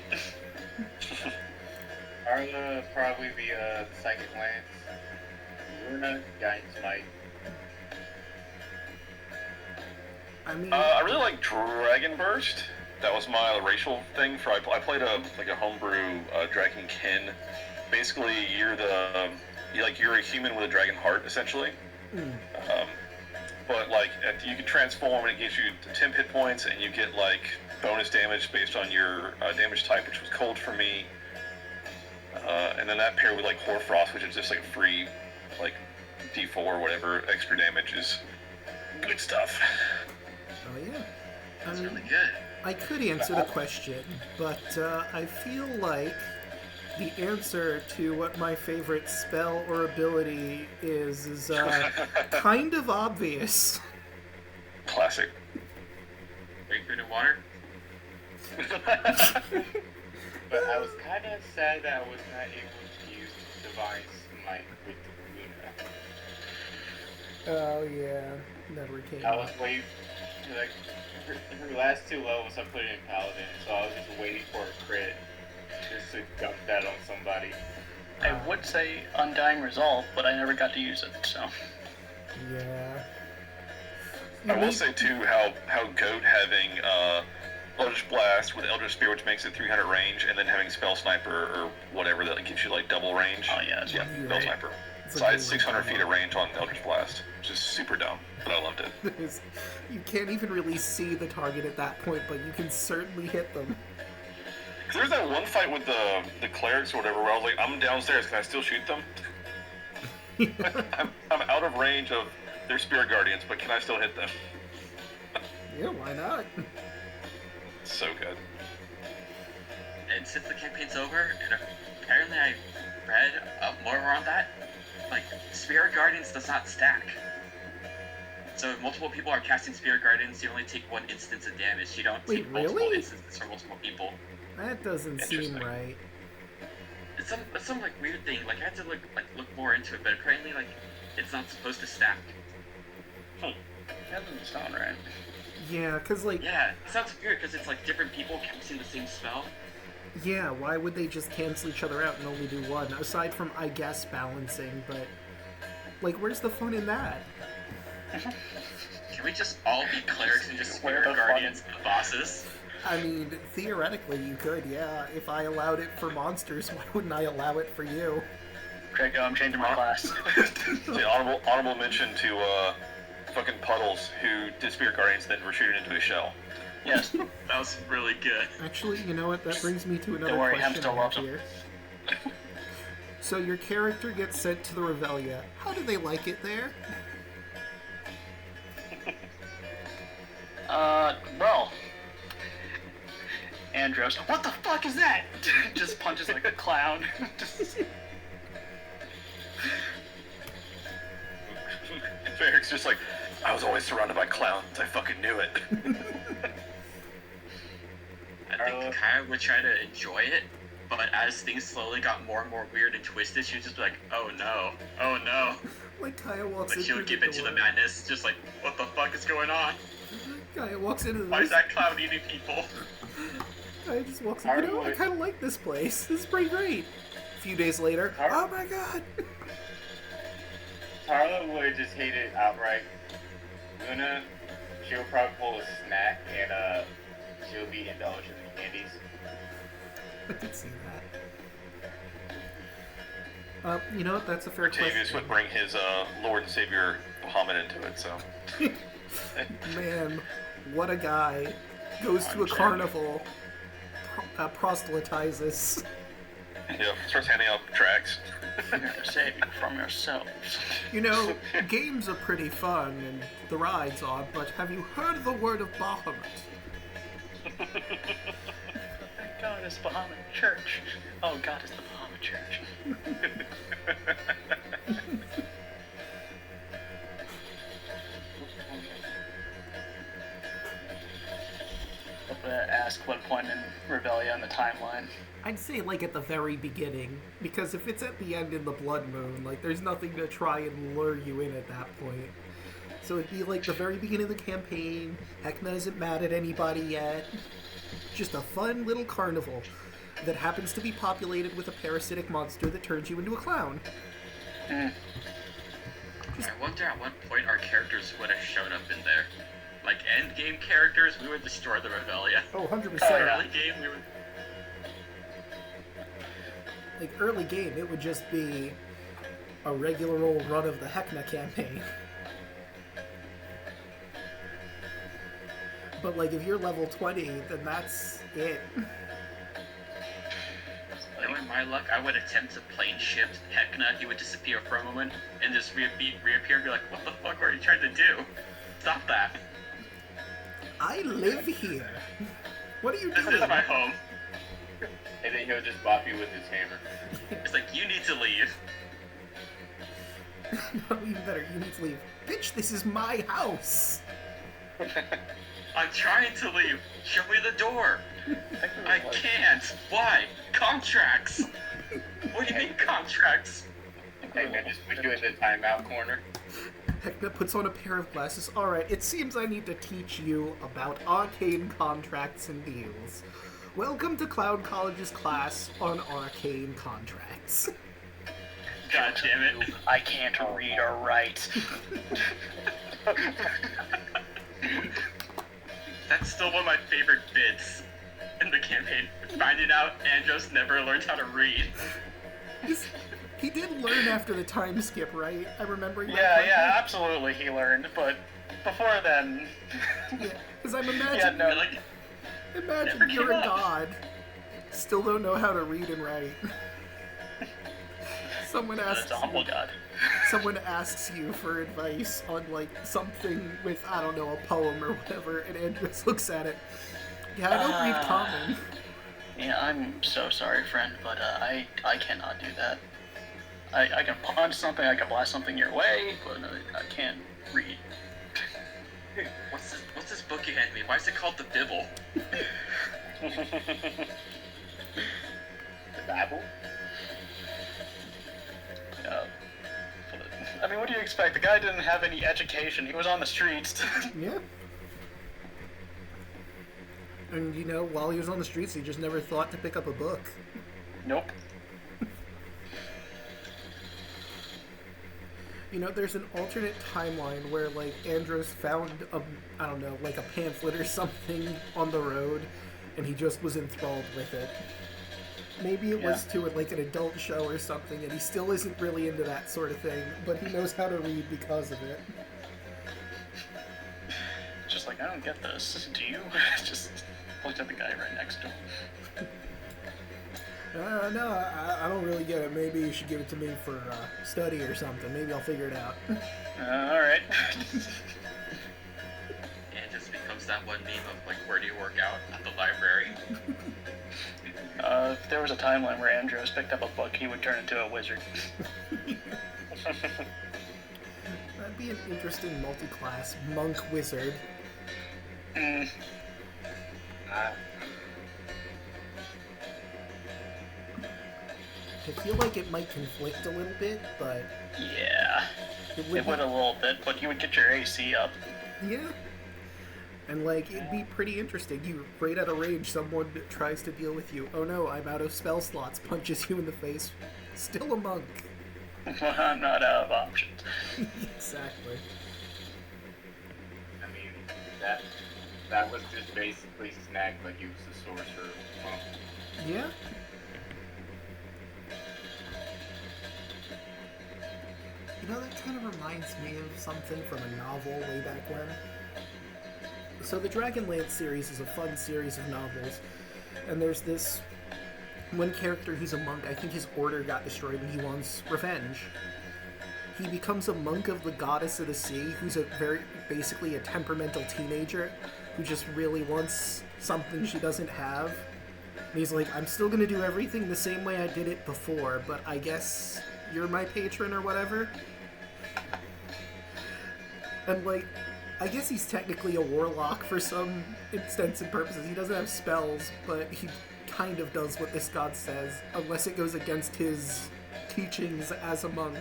Arla, probably the Psychic Lance. Luna, Guidance Might. I mean, I really like Dragon Burst. That was my racial thing. I played a homebrew Dragon Kin. Basically, you're a human with a dragon heart, essentially. But like you can transform, and it gives you 10 hit points, and you get like bonus damage based on your damage type, which was cold for me. And then that paired with like Hoarfrost, which is just like a free like D4 or whatever extra damage is good stuff. oh yeah. That's really good. I could answer the question, but I feel like the answer to what my favorite spell or ability is kind of obvious. Classic. Great food and water. But I was kind of sad that I was not able to use Divine Smite with Luna. Oh yeah, never came I was up. waiting, like, her last 2 levels I put in Paladin, so I was just waiting for a crit just to dump that on somebody. I would say Undying Resolve, but I never got to use it, so. Yeah. I will say too how Goat having Eldritch Blast with Eldritch Spear, which makes it 300 range, and then having Spell Sniper or whatever that gives you like double range. Oh yeah, Yeah, You're Spell right. Sniper. It's So I a had good 600 feet combo. of range on Eldritch Blast, which is super dumb, but I loved it. You can't even really see the target at that point, but you can certainly hit them. There's that one fight with the clerics or whatever where I was like, I'm downstairs, can I still shoot them? I'm out of range of their Spirit Guardians, but can I still hit them? Yeah, why not? So good. And since the campaign's over, and apparently I read more on that, like, Spirit Guardians does not stack. So if multiple people are casting Spirit Guardians, you only take 1 instance of damage. You don't Wait, take multiple really? instances from multiple people. That doesn't seem Interesting. right. It's some like weird thing. Like I had to look more into it, but apparently like it's not supposed to stack. That doesn't sound right. Yeah, cause like, Yeah, it sounds weird because it's like different people casting the same spell. yeah, why would they just cancel each other out and only do one? Aside from, I guess, balancing, but like, where's the fun in that? Can we just all be clerics and just Where Spirit the fun? Guardians of the bosses? I mean, theoretically you could, yeah. If I allowed it for monsters, why wouldn't I allow it for you? Draco, I'm changing my class. The honorable mention to fucking Puddles, who did Spirit Guardians, then retreated into a shell. Yes. That was really good. Actually, you know what? That brings me to another Don't worry, question Hamster I have loves 'em. here. So your character gets sent to the Revelia. How do they like it there? Well. Andros, what the fuck is that? Just punches like a clown. Varric's just like, I was always surrounded by clowns, I fucking knew it. I think Kaya would try to enjoy it, but as things slowly got more and more weird and twisted, she would just be like, oh no. Like Kaya walks But into she would give into the door. madness, just like, what the fuck is going on? Kaya walks into Why is this. that cloud eating people? Kaya just walks in. You know, I kind of like this place. This is pretty great. A few days later, oh my god. Tarla would just hate it outright. Luna, she'll probably pull a snack and she'll be indulgent in candies. I can see that. You know what? That's a fair Octavius question. would bring his Lord and Savior Muhammad into it, so. Man, what a guy. Goes to a carnival, proselytizes. Yep, starts handing out tracks. You're to save you from yourselves. You know, games are pretty fun, and the rides are, but have you heard the word of Bahamut? God is the Bahamut Church. Oh, God is the Bahamut Church. Ask what point in Rebellion on the timeline. I'd say, like, at the very beginning, because if it's at the end in the Blood Moon, like, there's nothing to try and lure you in at that point. So it'd be, like, the very beginning of the campaign, Heckna isn't mad at anybody yet, just a fun little carnival that happens to be populated with a parasitic monster that turns you into a clown. I wonder at what point our characters would have showed up in there. Like, endgame characters, we would destroy the Rebellion. Oh, 100%. Early game, we would... Like, early game, it would just be a regular old run of the Heckna campaign. But, like, if you're level 20, then that's it. Knowing my luck, I would attempt to plane shift Heckna, he would disappear for a moment, and just reappear and be like, what the fuck are you trying to do? Stop that. I live here. What are you This doing? is my home. And then he'll just bop you with his hammer. It's like, you need to leave. No, even better, you need to leave. Bitch, this is my house. I'm trying to leave. Show me the door. I can't. Why? Contracts. What do you mean contracts? Hey man, just put you in the timeout corner. Heckna puts on a pair of glasses. Alright, it seems I need to teach you about arcane contracts and deals. Welcome to Cloud College's class on arcane contracts. God damn it. I can't read or write. That's still one of my favorite bits in the campaign. Finding out Andros never learned how to read. He did learn after the time skip, right? I remember. Yeah, absolutely he learned, but before then... Yeah, because I'm imagining, no, Like, imagine never you're came a up. god, still don't know how to read and write. Someone that's a humble god. someone asks you for advice on, like, something with, I don't know, a poem or whatever, and Andrews looks at it. Yeah, I don't read common. Yeah, I'm so sorry, friend, but I cannot do that. I can punch something, I can blast something your way, but I can't read. What's this book you handed me? Why is it called the Bible? The Bible? I mean, what do you expect? The guy didn't have any education. He was on the streets. Yeah. And, you know, while he was on the streets, he just never thought to pick up a book. Nope. You know, there's an alternate timeline where, like, Andros found I don't know, like a pamphlet or something on the road, and he just was enthralled with it. Maybe it was to, like, an adult show or something, and he still isn't really into that sort of thing, but he knows how to read because of it. Just like, I don't get this. Do you? Just looked at the guy right next to him. No, I don't really get it. Maybe you should give it to me for study or something. Maybe I'll figure it out. Alright. And it just becomes that one meme of, like, where do you work out? At the library. If there was a timeline where Andros picked up a book, he would turn into a wizard. That'd be an interesting multi-class monk-wizard. Mm. I feel like it might conflict a little bit, but Yeah. it It would a little bit, but you would get your AC up. Yeah. And, like, it'd be pretty interesting. You right out of range, someone tries to deal with you. Oh no, I'm out of spell slots, punches you in the face. Still a monk. I'm not out of options. Exactly. I mean, that was just basically Snag, but he was the sorcerer. Well, Yeah. You know, that kind of reminds me of something from a novel way back when. So the Dragonlance series is a fun series of novels, and there's this one character, he's a monk. I think his order got destroyed and he wants revenge. He becomes a monk of the goddess of the sea, who's basically a temperamental teenager who just really wants something she doesn't have. And he's like, I'm still gonna do everything the same way I did it before, but I guess you're my patron or whatever. And like, I guess he's technically a warlock for some intents and purposes. He doesn't have spells, but he kind of does what this god says, unless it goes against his teachings as a monk.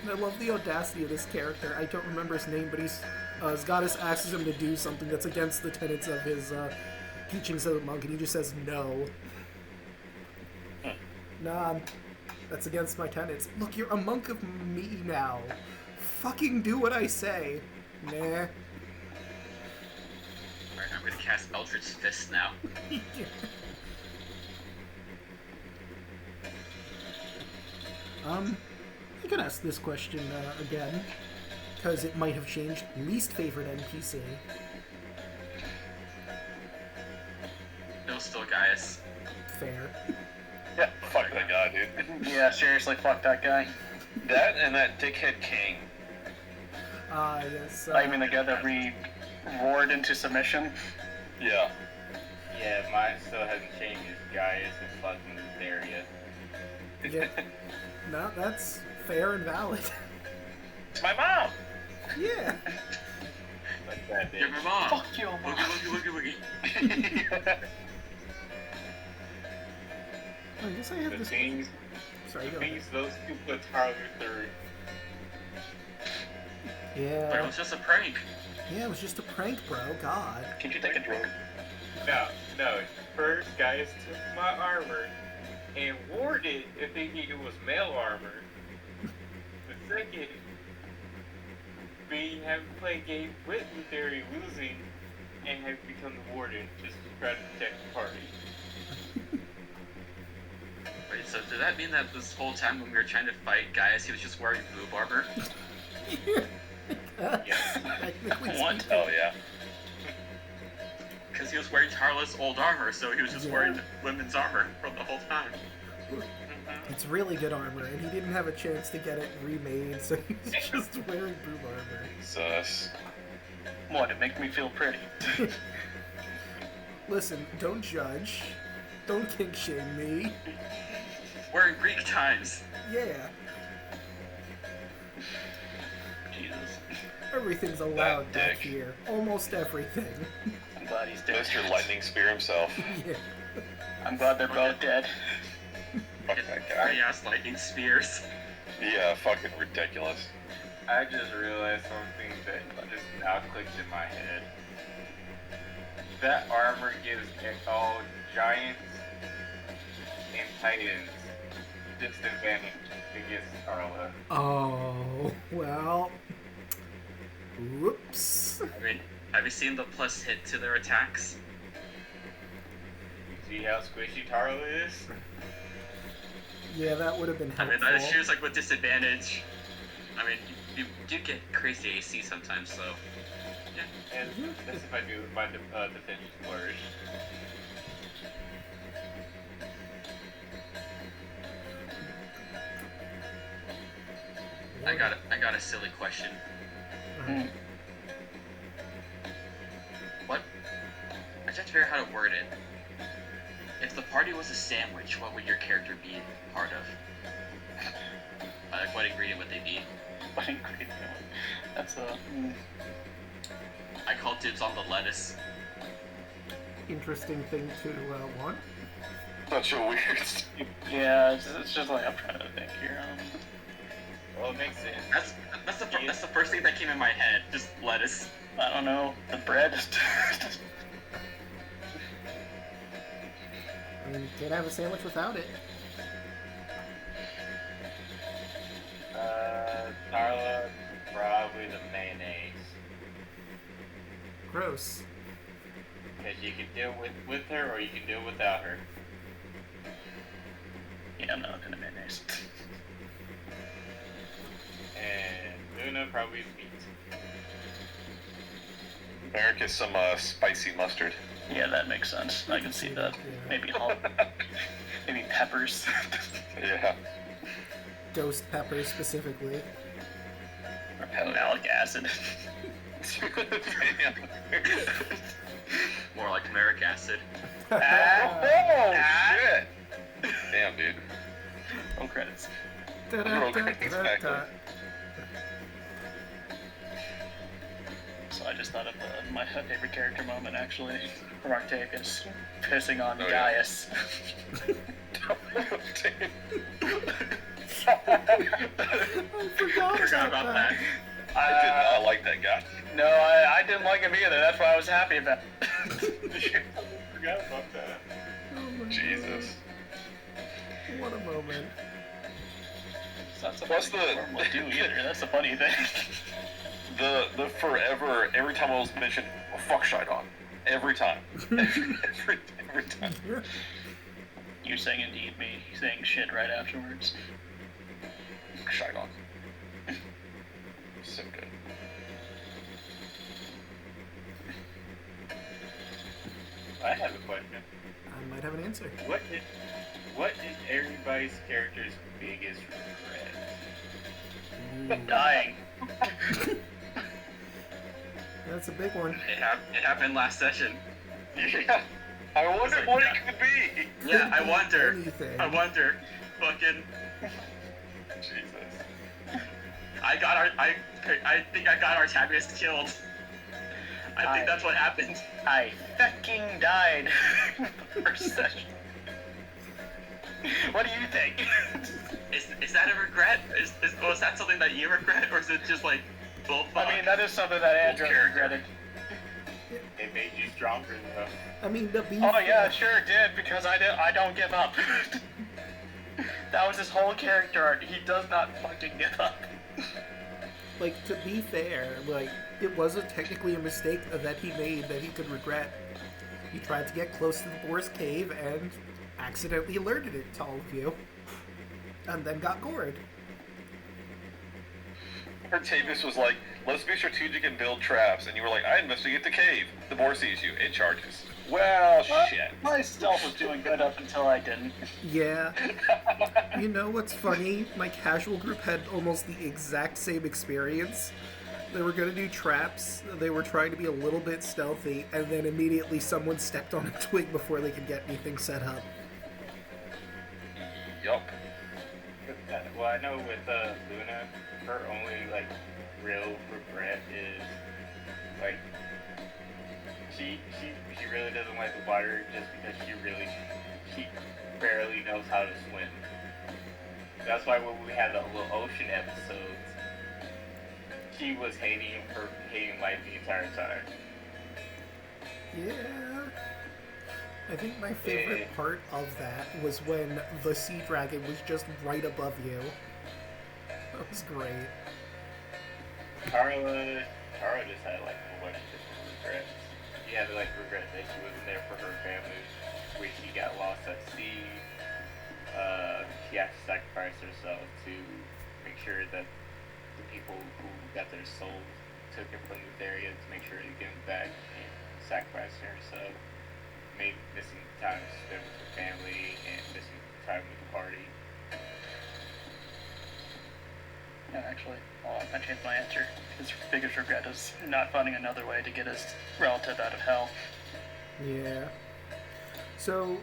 And I love the audacity of this character. I don't remember his name, but his goddess asks him to do something that's against the tenets of his teachings as a monk, and he just says no. Nah, that's against my tenets. Look, you're a monk of me now. Fucking do what I say. Nah. Alright, I'm gonna cast Eldritch Fist now. You could ask this question again, because it might have changed. Least favorite NPC. No, still Gaius. Fair. Yeah, fuck that guy, dude. Yeah, seriously, fuck that guy. That and that dickhead king. Yes. I mean, the guy that we roared into submission. Yeah. Yeah, mine still hasn't changed. It's Gaius and fucking Daria. Yeah. No, that's fair and valid. It's my mom! Yeah. Like that You're bitch. my mom! Fuck you, Woogie, Mom. woogie, woogie, woogie. I guess I have The this. things, Sorry, go ahead. those two put Tyler third. But it Yeah. was just a prank. Yeah, it was just a prank, bro. God. Can you take a drink? No. First, Gaius took my armor and wore it thinking it was male armor. The second, me having played game with Theory losing and have become the warden just to try to protect the party. Wait, so did that mean that this whole time when we were trying to fight Gaius, he was just wearing boob armor? Technically What? speaking. Oh, yeah. Because he was wearing Tarla's old armor, so he was just Yeah. wearing women's armor for the whole time. It's really good armor, and he didn't have a chance to get it remade, so he's just wearing boob armor. Sus. What? It makes me feel pretty. Listen, don't judge. Don't kink shame me. We're in Greek times. Yeah, Jesus. everything's allowed That back dick. here. Almost everything. I'm glad he's dead. Mr. Lightning Spear himself. Yeah. I'm glad they're both dead. Fuck that guy. Dirty ass lightning spears. Yeah, fucking ridiculous. I just realized something that just now clicked in my head. That armor gives all giants and titans disadvantage against Tarla. Oh, well. Whoops. I mean, have you seen the plus hit to their attacks? See how squishy Tarla is? Yeah, that would have been I helpful. mean, that shoes like with disadvantage. I mean, you do get crazy AC sometimes, so. Yeah. And that's if I do my defense flourish. I got a silly question. Alright. What? I just have to figure out how to word it. If the party was a sandwich, what would your character be part of? Like, what ingredient would they be? What ingredient? That's a. I call dibs on the lettuce. Interesting thing to want. Such a weird. Yeah, it's just like I'm trying to think here. Well, it makes sense. That's the first thing that came in my head. Just lettuce. I don't know. The bread. I mean, can't have a sandwich without it. Tarla, probably the mayonnaise. Gross. Because you can deal with her or you can deal without her. Yeah, I'm not looking at mayonnaise. And Luna probably meat. Eric is some spicy mustard. Yeah, that makes sense. I can see that. Maybe maybe peppers. Yeah. Ghost pepper specifically. Or malic acid. more like turmeric acid. Oh, shit! Damn, dude. Roll credits. Exactly. So I just thought of my favorite character moment, actually. Arctagus pissing on Oh, yeah. Gaius. I forgot About that. I did not like that guy. No, I didn't like him either. That's why I was happy about it. Forgot about that. Oh my Jesus. God. What a moment. It's not something Plus we normally do either. That's the funny thing. The forever, every time I was mentioned, oh, fuck Shidon. Every time. Every time. You saying indeed, me saying shit right afterwards. Shidon. So good. I have a question. I might have an answer. What is everybody's character's biggest regret? Dying. That's a big one. It happened last session. Yeah. I wonder what it could be. Yeah, I wonder. Anything. I wonder. Fucking. Jesus. I think I got Artabius killed. I think that's what happened. I fucking died. First session. What do you think? Is that a regret? Was that something that you regret, or is it just like bull fuck? I mean, that is something that Andrew regretted. It made you stronger though. I mean, to be Oh yeah, fair, it sure did, because I don't give up. That was his whole character art. He does not fucking give up. like, to be fair, like, it wasn't technically a mistake that he made that he could regret. He tried to get close to the boar's cave and accidentally alerted it to all of you. And then got gored. Artavius was like, let's be strategic and build traps. And you were like, I investigate the cave. The boar sees you. It charges. Well, shit. My stealth was doing good up until I didn't. Yeah. You know what's funny? My casual group had almost the exact same experience. They were gonna do traps, they were trying to be a little bit stealthy, and then immediately someone stepped on a twig before they could get anything set up. Yup. Well, I know with Luna, her only like real regret is like she really doesn't like the water just because she barely knows how to swim. That's why when we had the little ocean episodes, she was hating life the entire time. Yeah. I think my favorite part of that was when the sea dragon was just right above you. That was great. Tara just had like a bunch of different regrets. She had to like regret that she wasn't there for her family when she got lost at sea. She had to sacrifice herself to make sure that the people who got their souls took it from this area to make sure to give them back, and sacrificing herself, missing time to spend with her family and missing time with the party. No, actually, I changed my answer. His biggest regret is not finding another way to get his relative out of hell. Yeah. So,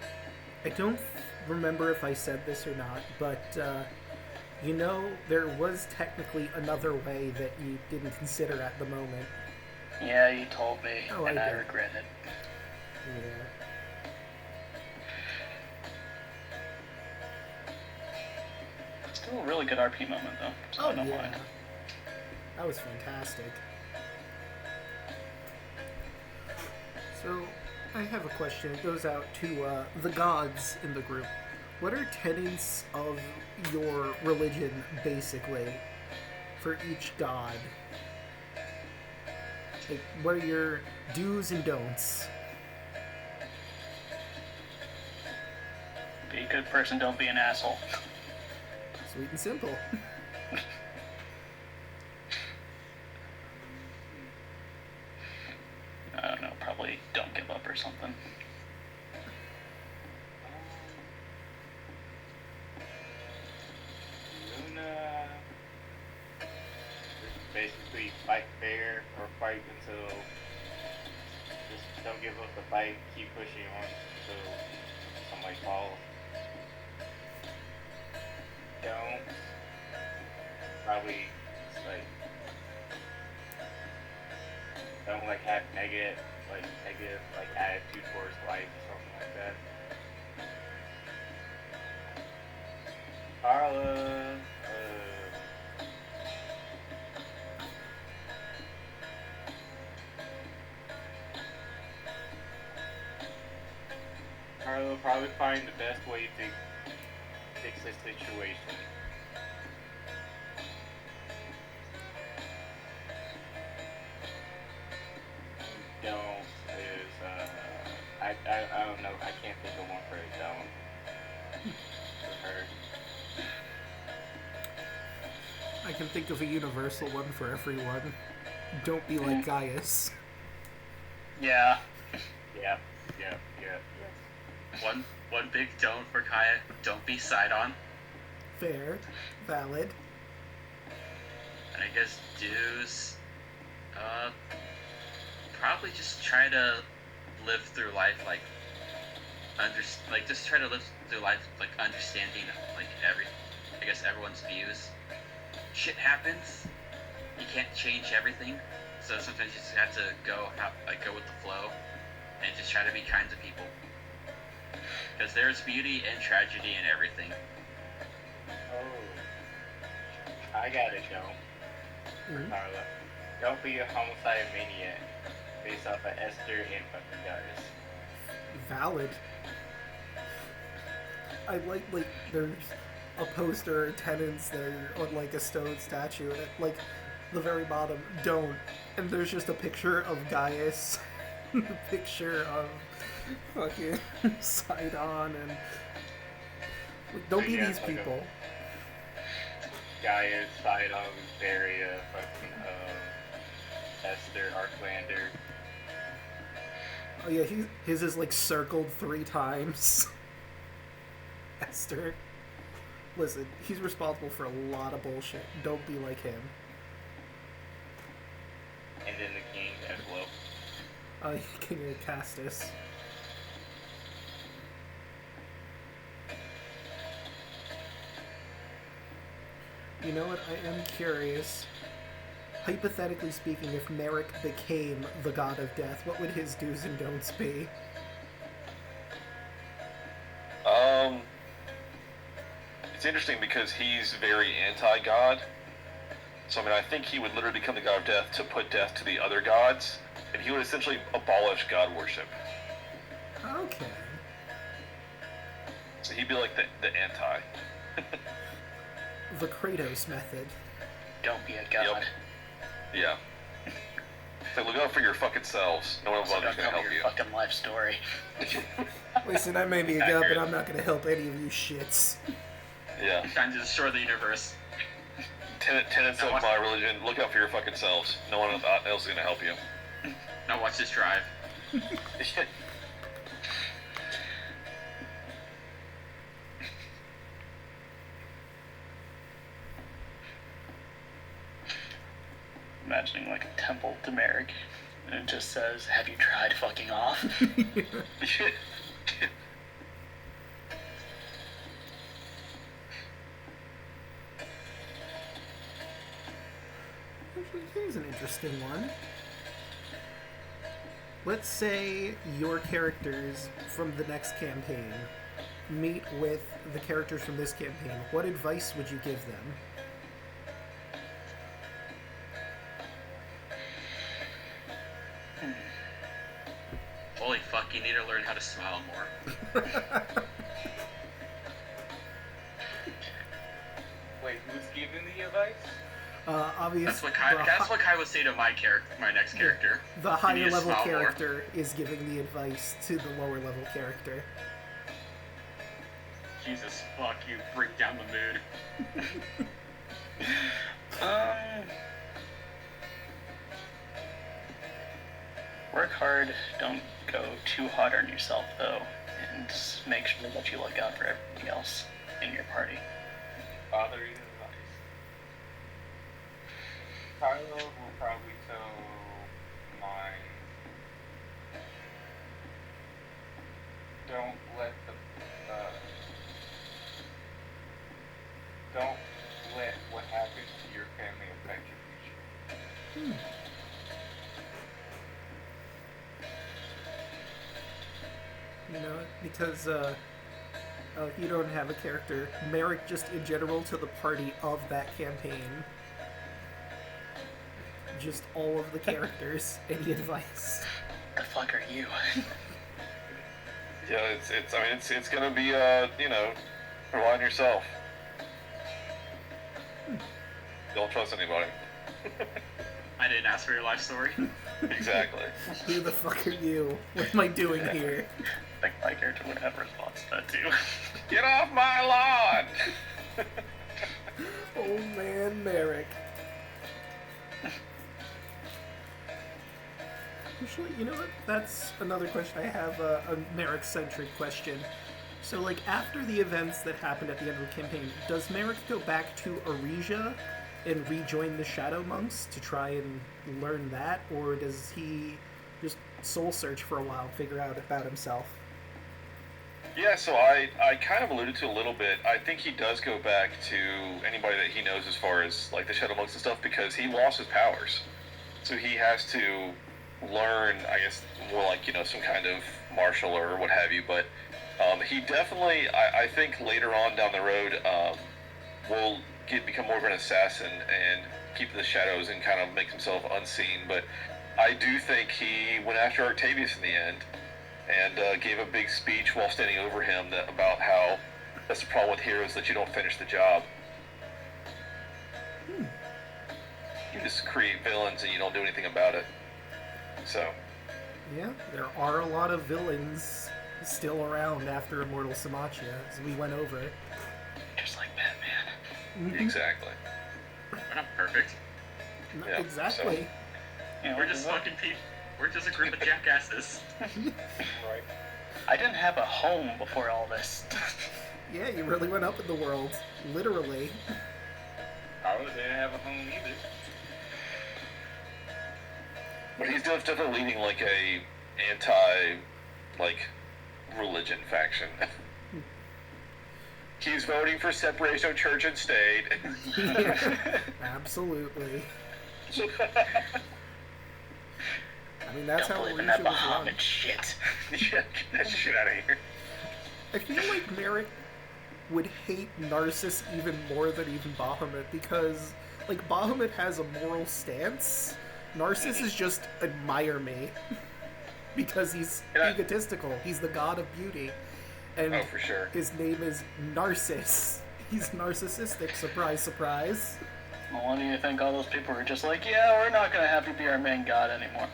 I don't remember if I said this or not, but, you know, there was technically another way that you didn't consider at the moment. Yeah, you told me, Oh, and I I did. regret it. Yeah. Still a really good RP moment, though. So Oh, I don't yeah. mind. That was fantastic. So, I have a question. It goes out to the gods in the group. What are tenets of your religion, basically, for each god? Like, what are your do's and don'ts? Be a good person, don't be an asshole. Sweet and simple. I don't know, probably don't give up or something. Luna basically fight fair or fight until Just don't give up the fight. Keep pushing on until somebody falls. Don't probably like don't like have negative attitude towards life or something like that. Carla, Carla will probably find the best way to fix this situation. Don't is I don't know. I can't think of one for a don't for her. I can think of a universal one for everyone. Don't be like Gaius. Yeah. Yeah. One big don't for Kaya. Don't be Sidon. Fair. Valid. And I guess dues. Probably just try to live through life just try to live through life understanding everyone's views. Shit happens. You can't change everything, so sometimes you just have to go with the flow and just try to be kind to people. Because there's beauty and tragedy in everything. Oh, I got it, Joe. Mm-hmm. Carla, don't be a homicide maniac based off of Esther and fucking Gaius. Valid. I like there's a poster or tenants there on like a stone statue, and at the very bottom, don't. And there's just a picture of Gaius, a picture of fucking Sidon, and don't be these people. Gaius, Sidon, Varia, fucking Esther, Arclander. Oh yeah, his is circled 3 times. Esther. Listen, he's responsible for a lot of bullshit. Don't be like him. And then the king as well. King of Castus. You know what? I am curious. Hypothetically speaking, if Merrick became the god of death, what would his do's and don'ts be? It's interesting because he's very anti-god. So, I think he would literally become the god of death to put death to the other gods, and he would essentially abolish god worship. Okay. So he'd be like the anti. The Kratos method. Don't be a god. Yep. Yeah. It's like, look out for your fucking selves. No one Also, above you's don't gonna tell me help your you. fucking life story. Listen, I may be a god, but I'm not gonna help any of you shits. Yeah. Trying to destroy the universe. Tenets of my religion, look out for your fucking selves. No one else is gonna help you. Now watch this drive. Imagining a temple to Merrick, and it just says, "Have you tried fucking off?" Actually, here's an interesting one. Let's say your characters from the next campaign meet with the characters from this campaign. What advice would you give them? Holy fuck, you need to learn how to smile more. Wait, who's giving the advice? Obviously, That's what Kai would say to my next character. the You higher need to level smile more. character is giving the advice to the lower level character. Jesus fuck, you break down the mood. Work hard, don't go too hard on yourself though, and make sure that you look out for everybody else in your party. Father's advice. Carlo will probably tell mine don't let don't let what happens to your family affect your future. You know, because you don't have a character. Merrick just in general to the party of that campaign. Just all of the characters. Any advice? The fuck are you? Yeah, it's gonna be rely on yourself. Don't trust anybody. I didn't ask for your life story. Exactly. Who the fuck are you? What am I doing here? I think my character would have a response to that too. Get off my lawn! Oh man, Merrick. Actually, you know what? That's another question I have, a Merrick-centric question. So, like, after the events that happened at the end of the campaign, does Merrick go back to Arisia and rejoin the Shadow Monks to try and learn that? Or does he just soul search for a while and figure out about himself? Yeah, so I kind of alluded to a little bit. I think he does go back to anybody that he knows as far as, like, the Shadow Monks and stuff, because he lost his powers. So he has to learn, I guess, more like, some kind of martial or what have you, but he definitely, I think later on down the road, will become more of an assassin and keep the shadows and kind of make himself unseen, but I do think he went after Octavius in the end and gave a big speech while standing over him about how that's the problem with heroes, that you don't finish the job. You just create villains and you don't do anything about it. So. Yeah, there are a lot of villains still around after Immortal Samachia, as we went over. Just like Batman. Mhm. Exactly. We're not perfect. Yeah, Exactly. Yeah, We're just fucking people. We're just a group of jackasses. Right. I didn't have a home before all this. Yeah, you really went up in the world. Literally. I didn't have a home either. But he's definitely leading like a religion faction. He's voting for separation of church and state. Absolutely. I mean, that's how Don't believe in that Arisia was run. Bahamut shit. Yeah, get that shit out of here. I feel like Merrick would hate Narcissus even more than even Bahamut, because, like, Bahamut has a moral stance. Narcissus is just admire me. Because he's egotistical. He's the god of beauty. And Oh, for sure. his name is Narcissus. He's narcissistic, surprise, surprise. Well, why do you think all those people were just like, yeah, we're not gonna have you be our main god anymore?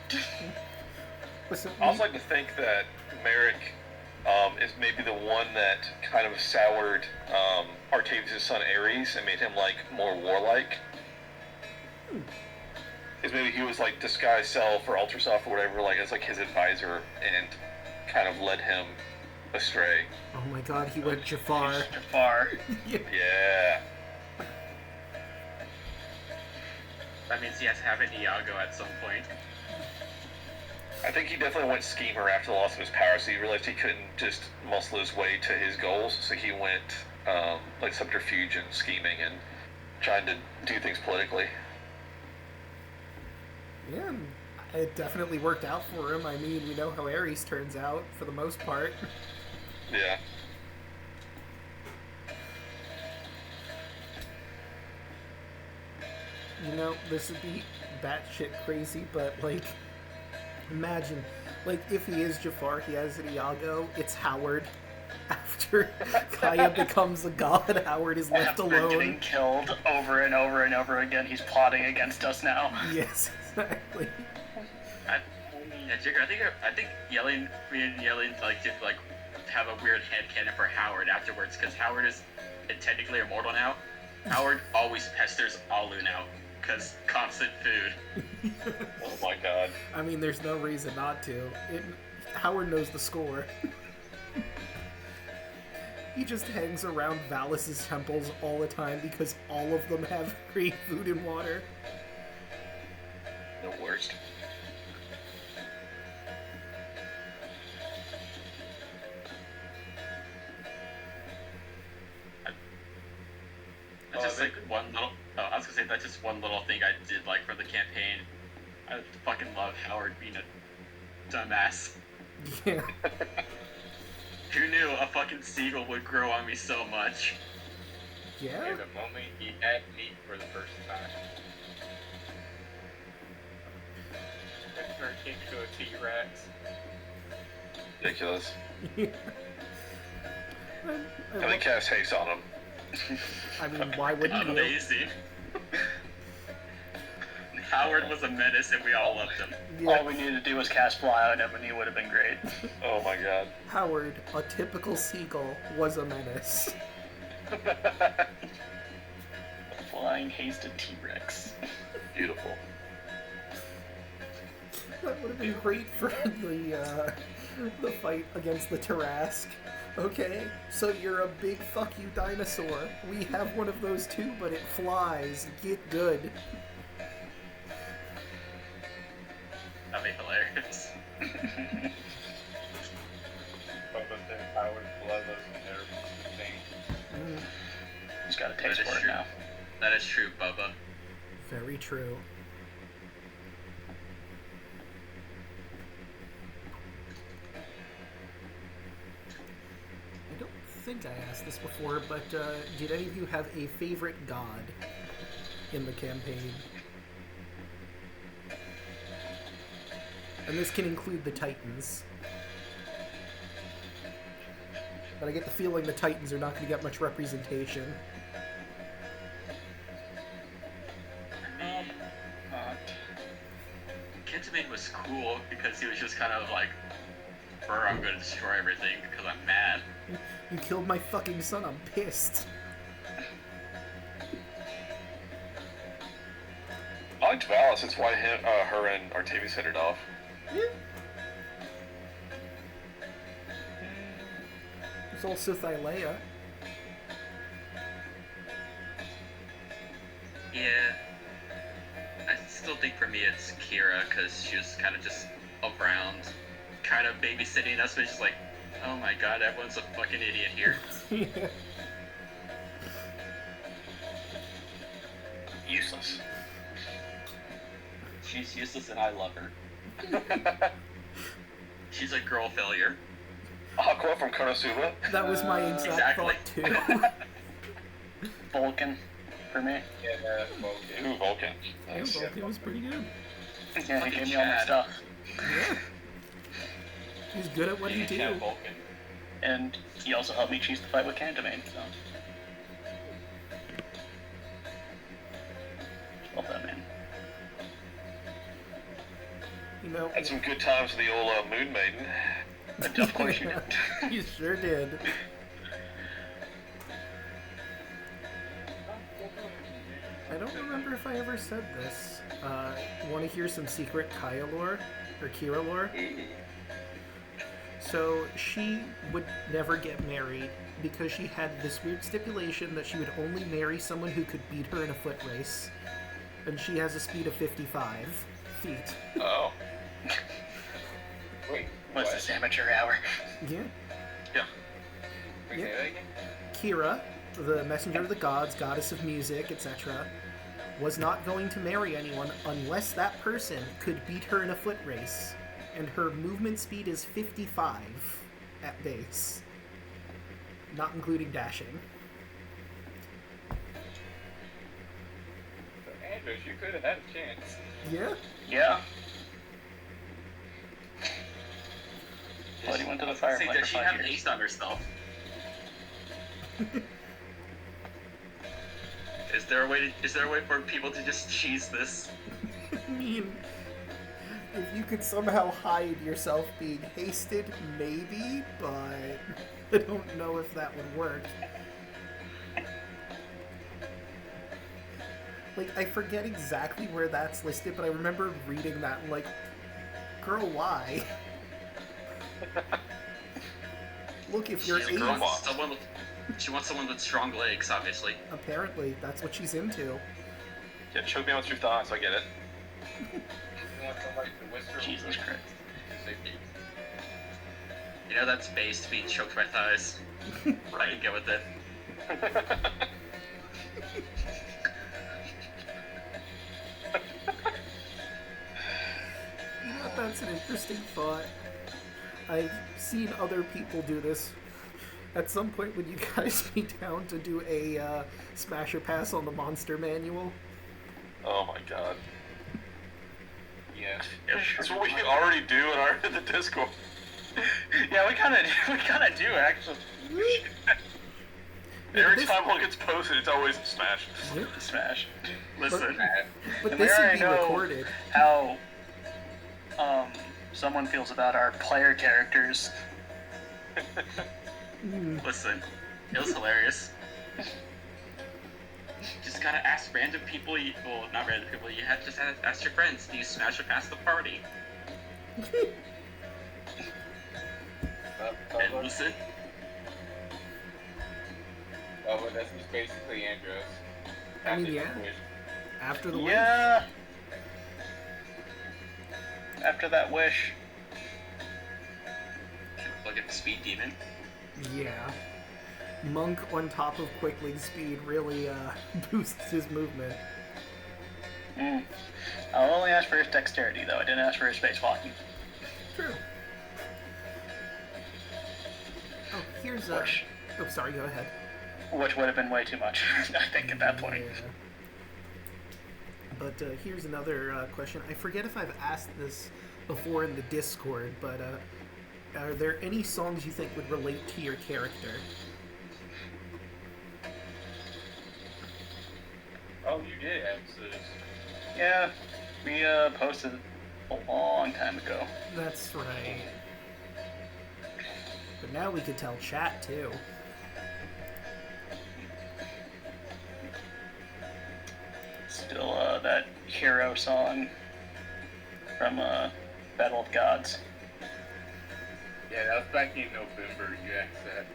Listen, I also like to think that Merrick is maybe the one that kind of soured Artavius' son Ares and made him like more warlike. Because maybe he was like disguised self or alter self or whatever, like as like his advisor, and kind of led him astray. oh my god, he went Jafar. Jafar. Yeah. Yeah. That means he has to have an Iago at some point. I think he definitely went schemer after the loss of his power, so he realized he couldn't just muscle his way to his goals, so he went like subterfuge and scheming and trying to do things politically. Yeah, and it definitely worked out for him. I mean, we know how Ares turns out, for the most part. Yeah. You know, this would be batshit crazy, but, like, imagine, like, if he is Jafar, he has an Iago, it's Howard. After Kaya becomes a god, Howard is left After alone. getting killed over and over and over again, he's plotting against us now. Yes, exactly. Jigger, I think me and yelling like did like have a weird headcanon for Howard afterwards, because Howard is technically immortal now. Howard always pesters Alu now, because constant food. Oh my god. I mean, there's no reason not to. Howard knows the score. He just hangs around Valis' temples all the time because all of them have free food and water. The worst. just one little thing I did like for the campaign. I fucking love Howard being a dumbass. Yeah. Who knew a fucking seagull would grow on me so much? Yeah? And the moment he had meat for the first time, it turned into a T-Rex. Ridiculous. I And they cast haste on him. I mean, why wouldn't you? Amazing. Howard was a menace and we all loved him. Yeah. All we needed to do was cast fly on him, and he would have been great. Oh my god. Howard, a typical seagull, was a menace. Flying hasted T-Rex. Beautiful. That would have been great for the fight against the Tarrasque. Okay, so you're a big fuck you dinosaur. We have one of those too, but it flies. Get good. That'd be hilarious. But then Howard bloodless and everything. He's got a That taste is for it true. now. That is true, Bubba. Very true. I don't think I asked this before, but did any of you have a favorite god in the campaign? And this can include the Titans. But I get the feeling the Titans are not going to get much representation. Kentamin was cool because he was just kind of like, "Brr, I'm gonna destroy everything because I'm mad." You killed my fucking son, I'm pissed. I liked Valis, that's why her and Artavius hit it off. Yeah. There's also Thylea. Yeah. I still think for me it's Kira because she was kind of just around, kind of babysitting us, but she's like, "Oh my god, everyone's a fucking idiot here." Yeah. Useless. She's useless and I love her. She's a girl failure. Aqua from Konosuba. That was my exact Exactly. thought too. Vulcan, for me. Yeah, Vulcan. Ooh, Vulcan. Yeah, Nice. Vulcan was pretty good. Yeah, he gave me all my stuff. Yeah. He's good at what he Yeah, do. Vulcan. And he also helped me choose the fight with Cantamane, so. Love that man. You know, Had some good times with the old Moon Maiden. But of course you did. you sure did. I don't remember if I ever said this. Want to hear some secret Kaya lore? Or Kira lore? So, she would never get married because she had this weird stipulation that she would only marry someone who could beat her in a foot race. And she has a speed of 55 feet. Oh. Wait, What's this amateur hour? Yeah. Yeah. Wait, Yeah. say that again? Kira, the messenger of the gods, goddess of music, etc., was not going to marry anyone unless that person could beat her in a foot race. And her movement speed is 55 at base, not including dashing. So, Andrews, you could have had a chance. Yeah. Yeah. But he went to the Say, firefight does for she 5 have years. haste on herself? Is there a way for people to just cheese this? I mean, if you could somehow hide yourself being hasted, maybe, but I don't know if that would work. Like, I forget exactly where that's listed, but I remember reading that, and like, girl, why? Look, if you're She's a eight, girl, she wants someone with strong legs, obviously. apparently, that's what she's into. Yeah, choke me out with your thoughts, I get it. You want somebody to whisper? Jesus Christ. You know that's based being choked by thighs. I can get with it. That's an interesting thought. I've seen other people do this. At some point, would you guys be down to do a smash or pass on the monster manual? Oh my god. Yeah. That's what we already do in the Discord. Yeah, we kind of do actually. Every time one gets posted, it's always a smash. Smash. Listen, But And this we would already be know recorded. how someone feels about our player characters. listen. It was hilarious. Just gotta ask random people. Well, not random people. You have to just ask your friends. Do you smash or pass the party? And listen. Oh, but that's just basically Andros. I mean, After yeah. the wish. After the win. Yeah. After that wish. Look at the speed demon. Yeah. Monk on top of Quickling speed really boosts his movement. I'll only ask for his dexterity, though. I didn't ask for his spacewalking. True. Oh, here's a... Which, Oh, sorry, go ahead. which would have been way too much, I think, at that point. Yeah. But here's another question. I forget if I've asked this before in the Discord, but are there any songs you think would relate to your character? Oh, you did answer this. Yeah, we posted a long time ago. That's right. But now we could tell chat, too. Still that hero song from Battle of Gods. Yeah, that was back in November. You asked that.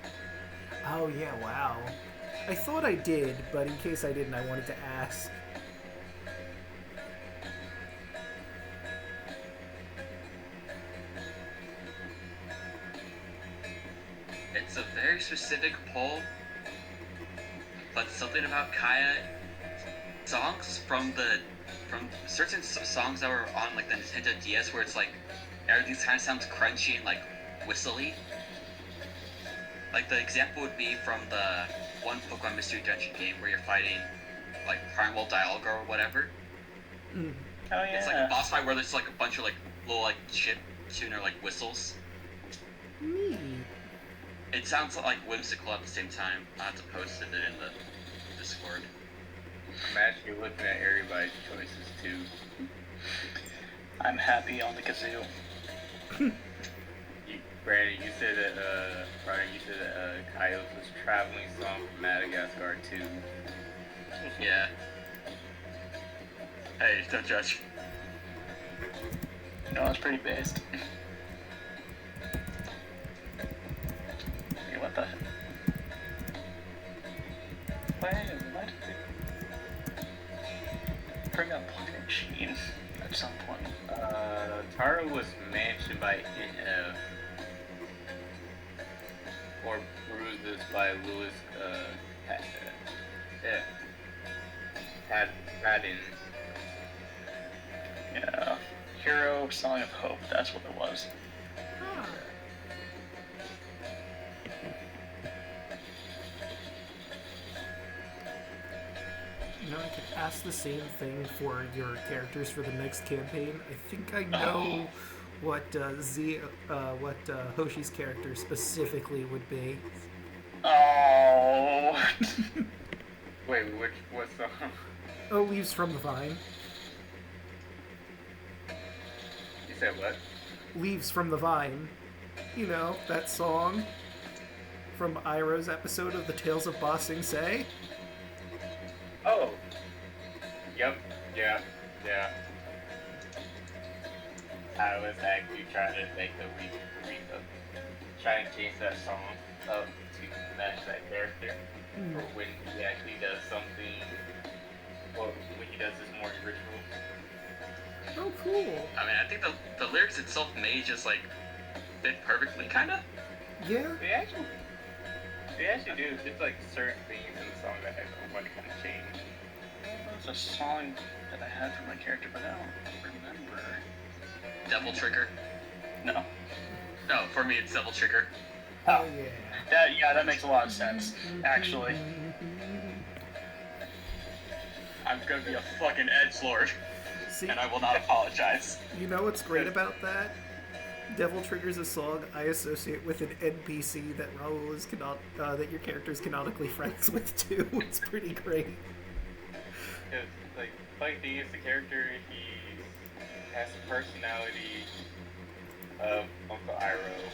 Oh, yeah, wow. I thought I did, but in case I didn't, I wanted to ask. It's a very specific poll, but something about Kaya songs from certain songs that were on like the Nintendo DS, where it's like everything kind of sounds crunchy and like whistly. Like the example would be from the one Pokemon Mystery Dungeon game where you're fighting like Primal Dialga or whatever. Mm. Oh yeah. It's like a boss fight where there's like a bunch of like little like chip tuner like whistles. Neat. It sounds like whimsical at the same time. I have to post it in the Discord. I'm actually looking at everybody's choices too. I'm happy on the kazoo. Brandon, you said that Coyote was traveling song from Madagascar too. Yeah. Hey, don't judge. No, it's pretty based. Okay, what the? Wait, what? Bring up Planet Machine at some point. Tara was mentioned by NF. Or Bruises by Lewis, Haddon. Yeah, Hero Song of Hope. That's what it was. Ah. You know, I could ask the same thing for your characters for the next campaign. I think I know what Hoshi's character specifically would be. Oh. Wait, what song? Oh, Leaves from the Vine. You said what? Leaves from the Vine. You know, that song from Iroh's episode of the Tales of Ba Sing Se. Oh. Yep. Yeah. I was actually trying to make trying to change that song up to match that character. For when he actually does something, or when he does his morning ritual. Oh, cool. I mean, I think the lyrics itself may just like fit perfectly, kind of. Yeah. They actually do. It's like certain things in the song that I want to kind of change. There was a song that I had for my character, but I don't remember. Devil Trigger. No. No, for me it's Devil Trigger. Oh yeah. That makes a lot of sense, actually. I'm gonna be a fucking edgelord, See, and I will not apologize. you know what's great about that? Devil Trigger's a song I associate with an NPC that Raul is that your character is canonically friends with too. It's pretty great. Because, like D is the character, he has the personality of Uncle Iroh,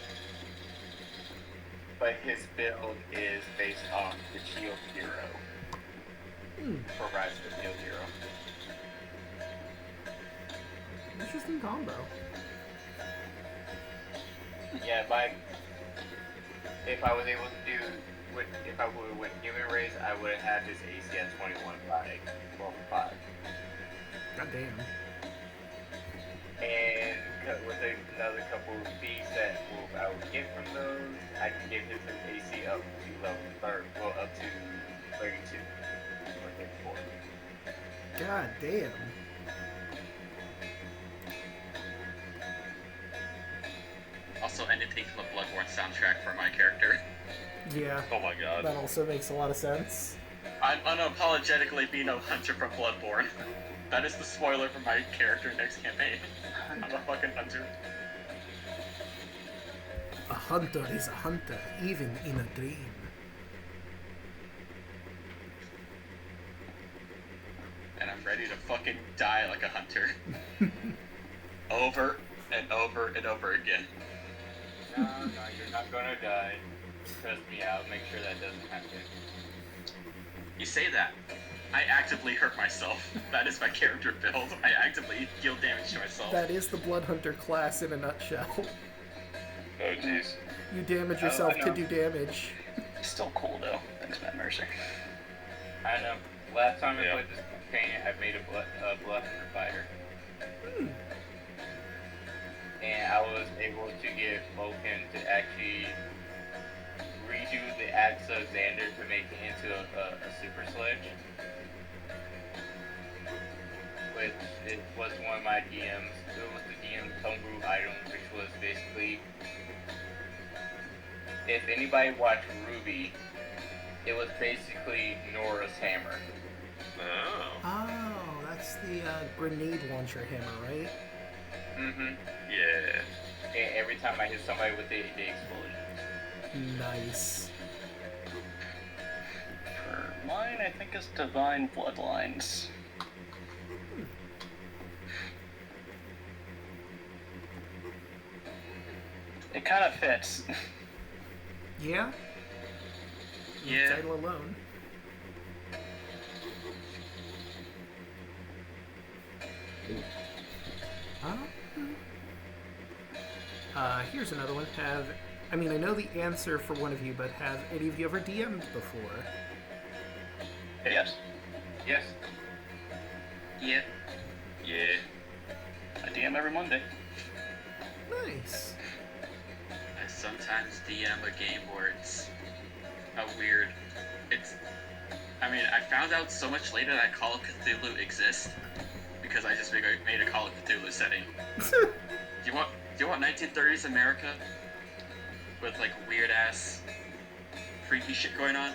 but his build is based off the Shield Hero. For Rise of the Shield Hero. Interesting combo. Yeah, if I was able to do, if I would win Human Race, I would have had his AC at 21 by 12-5. God damn. And with another couple of feats that I would get from those, I can get his AC up to up to 32 or 34. God damn. Also, anything from the Bloodborne soundtrack for my character. Yeah. Oh my god. That also makes a lot of sense. I'm unapologetically being a hunter from Bloodborne. That is the spoiler for my character next campaign. I'm a fucking hunter. A hunter is a hunter, even in a dream. And I'm ready to fucking die like a hunter. Over and over and over again. No, you're not gonna die. Trust me, I'll make sure that doesn't happen. You say that. I actively hurt myself. That is my character build. I actively deal damage to myself. That is the Blood Hunter class in a nutshell. Oh jeez. You damage yourself I to know. do damage. Still cool though. Thanks, Matt Mercer. I know. Last time I Yeah. played this campaign, I made a blood hunter fighter. And I was able to get Vulcan to actually redo the Axe of Xander to make it into a super sledge. Which it was one of my DMs. It was the DM's homebrew item, which was basically, if anybody watched Ruby, it was basically Nora's hammer. Oh. Oh, that's the grenade launcher hammer, right? Mm-hmm. Yeah. And every time I hit somebody with it, they exploded. Nice. For mine, I think it's Divine Bloodlines. It kind of fits. Yeah? Yeah. Title alone. Here's another one. I know the answer for one of you, but have any of you ever DM'd before? Yes. Yes. Yeah. Yeah. I DM every Monday. Nice. I sometimes DM a game where it's a weird... I found out so much later that Call of Cthulhu exists because I just made a Call of Cthulhu setting. Do you want 1930s America with like weird ass freaky shit going on?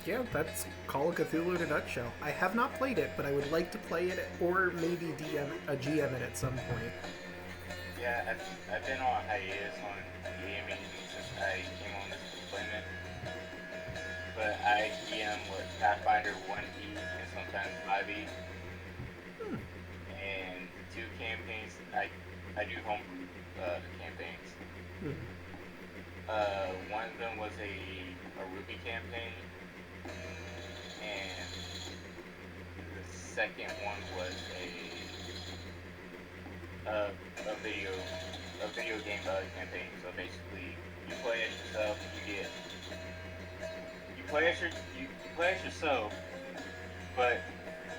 Yeah, that's Call of Cthulhu in a nutshell. I have not played it, but I would like to play it or maybe GM it at some point. Yeah, I've been on hiatus on gaming since I came on this deployment. But I DM with Pathfinder 1E and sometimes 5E. And 2 campaigns, I do homebrew campaigns. One of them was a Ruby campaign. And the second one was a video game campaign. So basically, you play as yourself. You play as yourself, but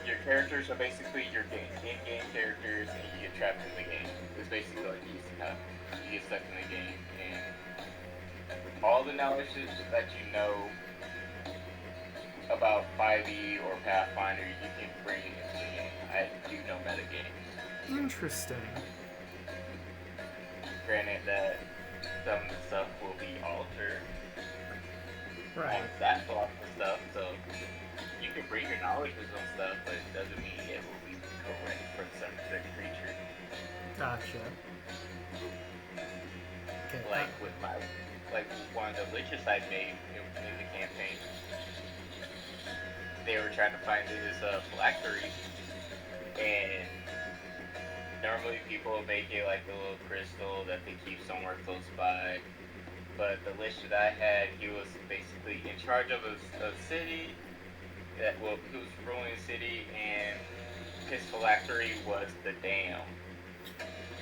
your characters are basically your in-game characters, and you get trapped in the game. It's basically like you get stuck in the game, and all the knowledge that you know about 5e or Pathfinder, you can bring it into the game. I do know metagames. Interesting. granted that some of the stuff will be altered Right. on that block and stuff, so you can bring your knowledge to some stuff, but it doesn't mean it will be correct for some certain creature. Gotcha. Okay. Like with one of the liches I made in the campaign, they were trying to find this phylactery, and normally people make it like a little crystal that they keep somewhere close by. But the lich that I had, he was basically in charge of a city he was ruling a city, and his phylactery was the dam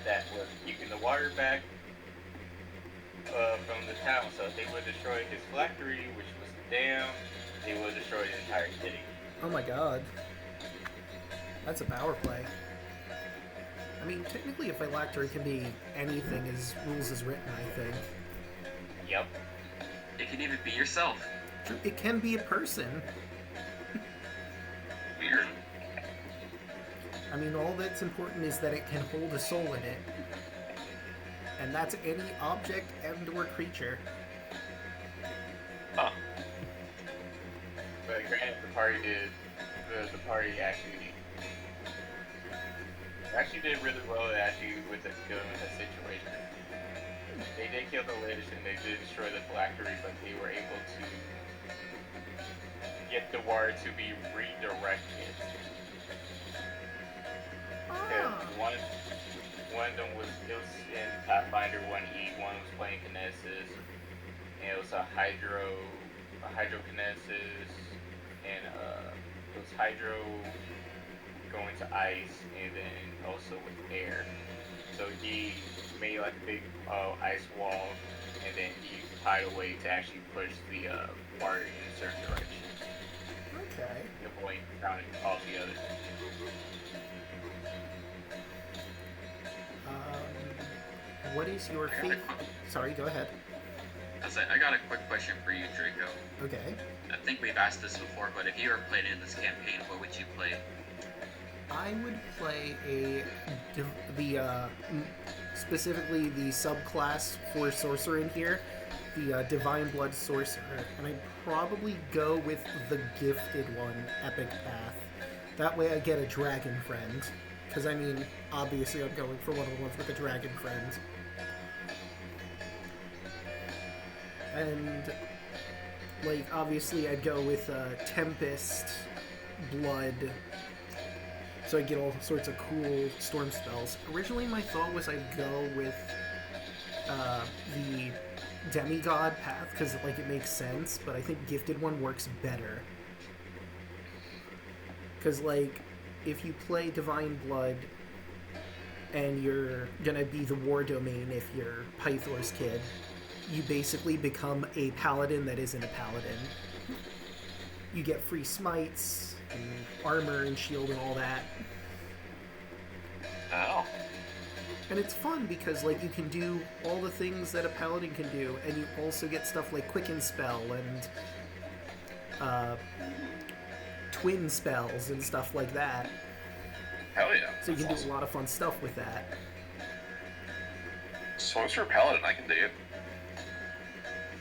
that was keeping the water back from the town. So if they would destroy his phylactery, which was the dam, they would destroy the entire city. Oh my god. That's a power play. I mean, technically a phylactery can be anything as rules is written, I think. Yep. It can even be yourself. True, it can be a person. Weird. I mean, all that's important is that it can hold a soul in it. And that's any object and or creature. Huh. But granted, the party actually did really well with dealing with that situation. They did kill the lich and they did destroy the phylactery, but they were able to get the water to be redirected. One of them was in Pathfinder 1E, one was playing Kinesis, and it was a hydrokinesis, and it was hydro going to ice, and then also with air. So he made like a big ice wall, and then he tied a way to actually push the water in a certain direction. Okay. The point down all together. What is your favorite? Sorry, go ahead. I got a quick question for you, Draco. Okay. I think we've asked this before, but if you were playing in this campaign, what would you play? I would play specifically the subclass for sorcerer in here, the Divine Blood Sorcerer, and I'd probably go with the gifted one, Epic Path. That way I get a dragon friend, because I mean, obviously I'm going for one of the ones with a dragon friend. And, like, obviously I'd go with Tempest, Blood, so I get all sorts of cool storm spells. Originally my thought was I'd go with the demigod path, because like it makes sense, but I think gifted one works better. Because like, if you play Divine Blood and you're gonna be the war domain if you're Pythor's kid, you basically become a paladin that isn't a paladin. You get free smites and armor and shield and all that. Oh. And it's fun because like you can do all the things that a paladin can do, and you also get stuff like Quicken Spell and twin spells and stuff like that. Hell yeah. So you can That's do a lot of fun stuff with that. Sorcerer Paladin, I can dig it.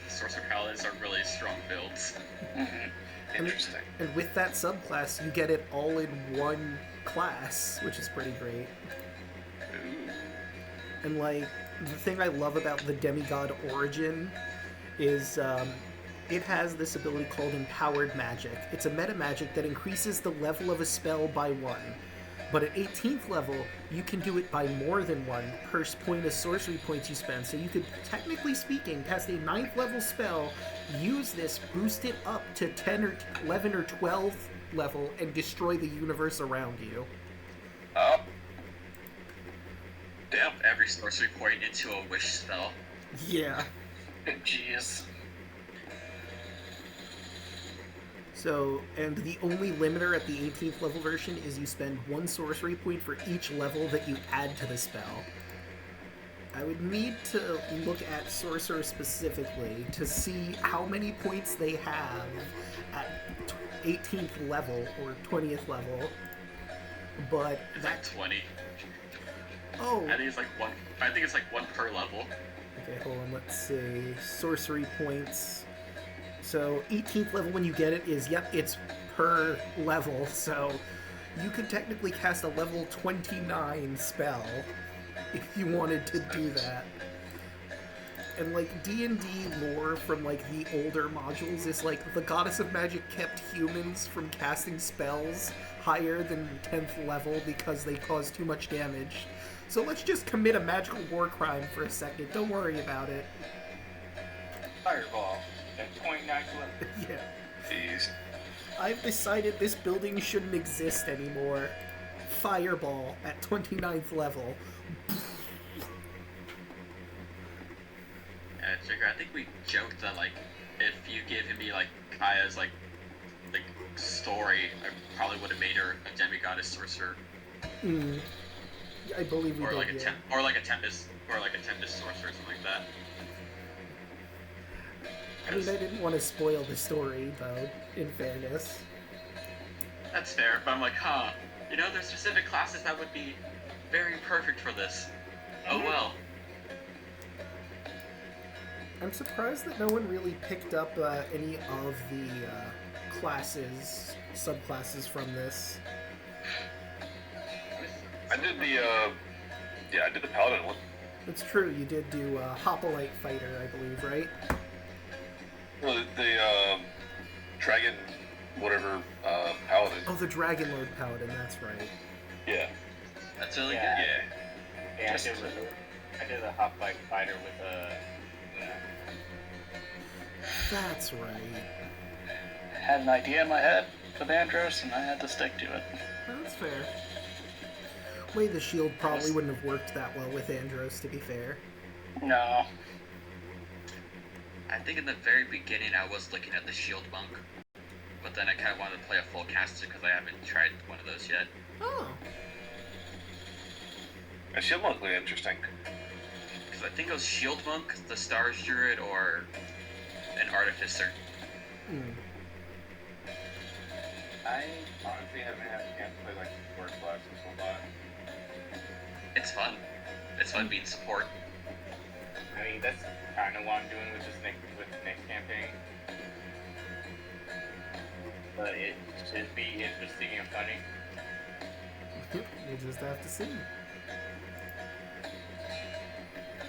Sorcerer Paladins are really strong builds. Interesting. And with that subclass, you get it all in one class, which is pretty great. Ooh. And like, the thing I love about the Demigod Origin is it has this ability called Empowered Magic. It's a meta magic that increases the level of a spell by 1. But at 18th level, you can do it by more than 1 per point of sorcery points you spend. So you could, technically speaking, cast a 9th level spell, use this, boost it up to 10 or 11 or 12 level, and destroy the universe around you. Oh. Damn. Every sorcery point into a wish spell. Yeah. Jeez. So, and the only limiter at the 18th level version is you spend 1 sorcery point for each level that you add to the spell. I would need to look at Sorcerer specifically to see how many points they have at 18th level or 20th level, but It's like 20. Oh. I think it's like one. I think it's like one per level. Okay, hold on. Let's see. Sorcery points. So 18th level when you get it is, yep, it's per level. So you could technically cast a level 29 spell if you wanted to do that. And like D&D lore from like the older modules is like the goddess of magic kept humans from casting spells higher than 10th level because they cause too much damage. So let's just commit a magical war crime for a second. Don't worry about it. Fireball at 29th level. Yeah. Jeez. I've decided this building shouldn't exist anymore. Fireball at 29th level. Trigger, I think we joked that like if you gave me like Kaya's like story, I probably would have made her a demigoddess sorcerer. I believe we Or did, like a yeah. or like a tempest sorcerer, something like that. I mean, I didn't want to spoil the story, though, in fairness. That's fair, but I'm like, you know, there's specific classes that would be very perfect for this. Oh well. I'm surprised that no one really picked up any of the classes, subclasses from this. I did the paladin one. It's true, you did do Hoplite Fighter, I believe, right? Well, the dragon, whatever, paladin. Oh, the Dragon Lord Paladin, that's right. Yeah. That's really Yeah. good. Yeah. Yeah, I did a Hoplite Fighter with a. That's right. I had an idea in my head with Andros, and I had to stick to it. That's fair. Way the shield probably wouldn't have worked that well with Andros, to be fair. No. I think in the very beginning I was looking at the shield monk, but then I kind of wanted to play a full caster because I haven't tried one of those yet. Oh. And shield monk looked interesting. Because I think it was shield monk, the stars druid, or an artificer. I honestly haven't had a chance to play like support classes a lot. It's fun. It's fun being support. I mean, that's kind of what I'm doing with the next campaign. But it should be interesting and funny. We'll just have to see.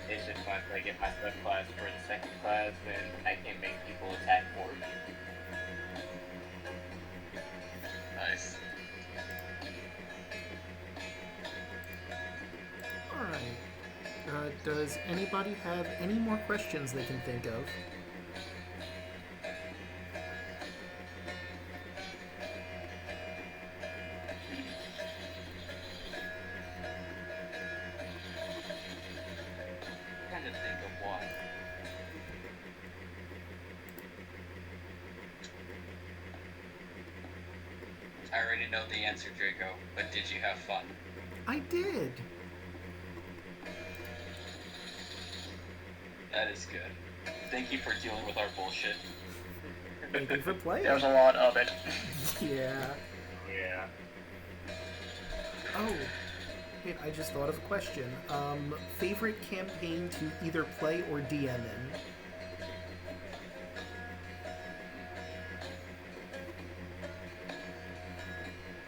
It's just once I get my subclass for the second class, then I can make people attack for me. Nice. Alright. Does anybody have any more questions they can think of? Trying to think of one. I already know the answer, Draco, but did you have fun? I did. That is good. Thank you for dealing with our bullshit. Thank you for playing. There was a lot of it. Yeah. Yeah. Oh. Wait, I just thought of a question. Favorite campaign to either play or DM in?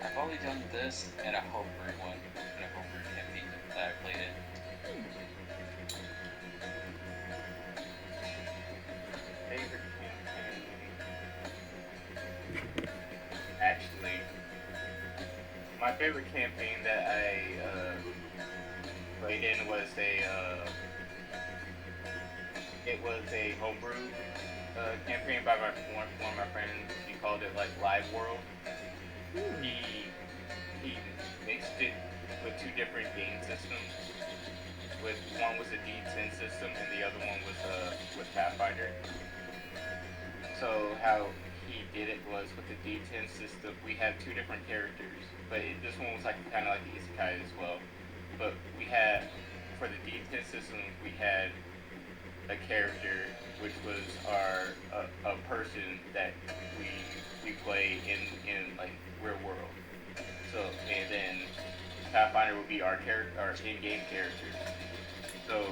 I've only done this and a homebrew one, and a homebrew campaign that I played in. Favorite campaign. Actually, my favorite campaign that I played in was it was a homebrew campaign by one of my friends. He called it like Live World. He mixed it with two different game systems. With one was a D10 system and the other one was Pathfinder. So how he did it was with the D10 system, we had two different characters, but this one was like kind of like the isekai as well. But we had, for the D10 system, we had a character which was a person that we play in like real world. So and then Pathfinder would be our in-game characters. So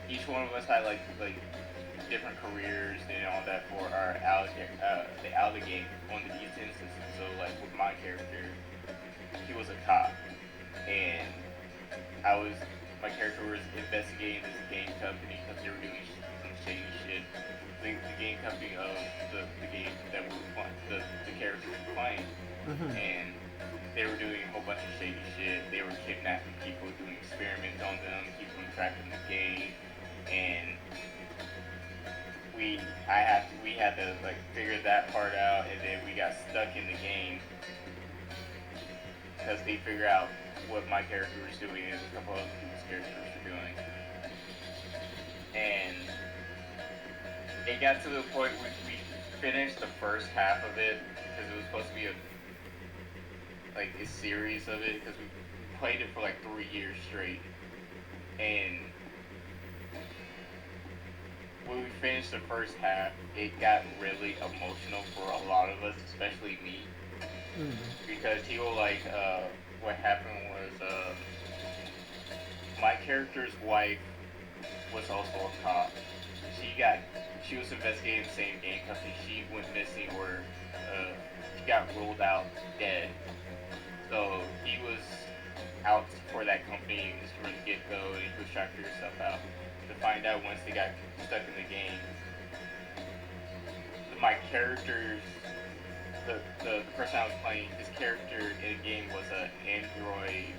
each one of us had like different careers and all that for our the Alek on the East instance. So like with my character, he was a cop, and my character was investigating this game company because they were doing some shady shit. The game company of the game that we were playing, the character we were playing, and they were doing a whole bunch of shady shit. They were kidnapping people, doing experiments on them, keeping them trapped in the game, and we had to like figure that part out, and then we got stuck in the game because they figured out what my character was doing and a couple other people's characters were doing, and it got to the point where we finished the first half of it because it was supposed to be a series of it because we played it for like 3 years straight, and when we finished the first half, it got really emotional for a lot of us, especially me, because what happened was my character's wife was also a cop. She was investigating the same game company. She went missing or she got ruled out dead. So he was out for that company just from the get-go, and he was trying to figure stuff out. To find out once they got stuck in the game, my character's the person I was playing, his character in the game was an android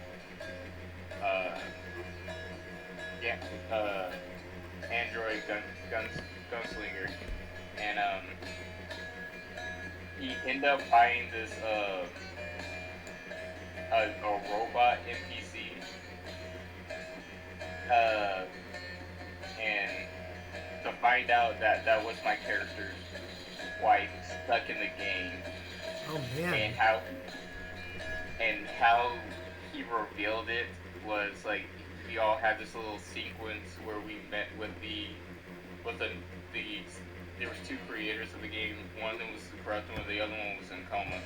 gunslinger, and he ended up buying this a robot NPC, and to find out that was my character's wife stuck in the game. Oh man! And how he revealed it was like we all had this little sequence where we met with there was 2 creators of the game. One of them was the corrupt one, the other one was in coma,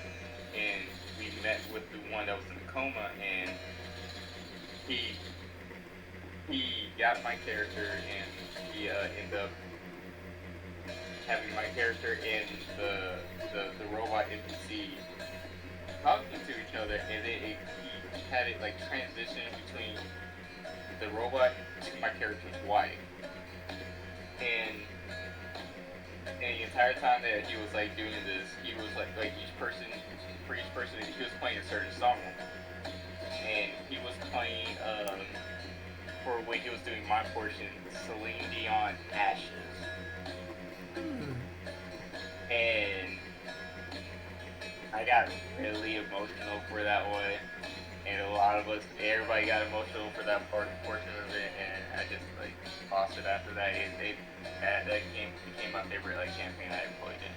and we met with the one that was in coma, and he got my character, and he ended up having my character and the robot NPC talking to each other, and he had it like transition between the robot to my character's wife, and the entire time that he was like doing this, he was like each person he was playing a certain song, and he was playing for when he was doing my portion, Celine Dion Ashes. And I got really emotional for that one, and everybody got emotional for that portion of it, and I just like lost it after that. That became my favorite campaign I ever played in.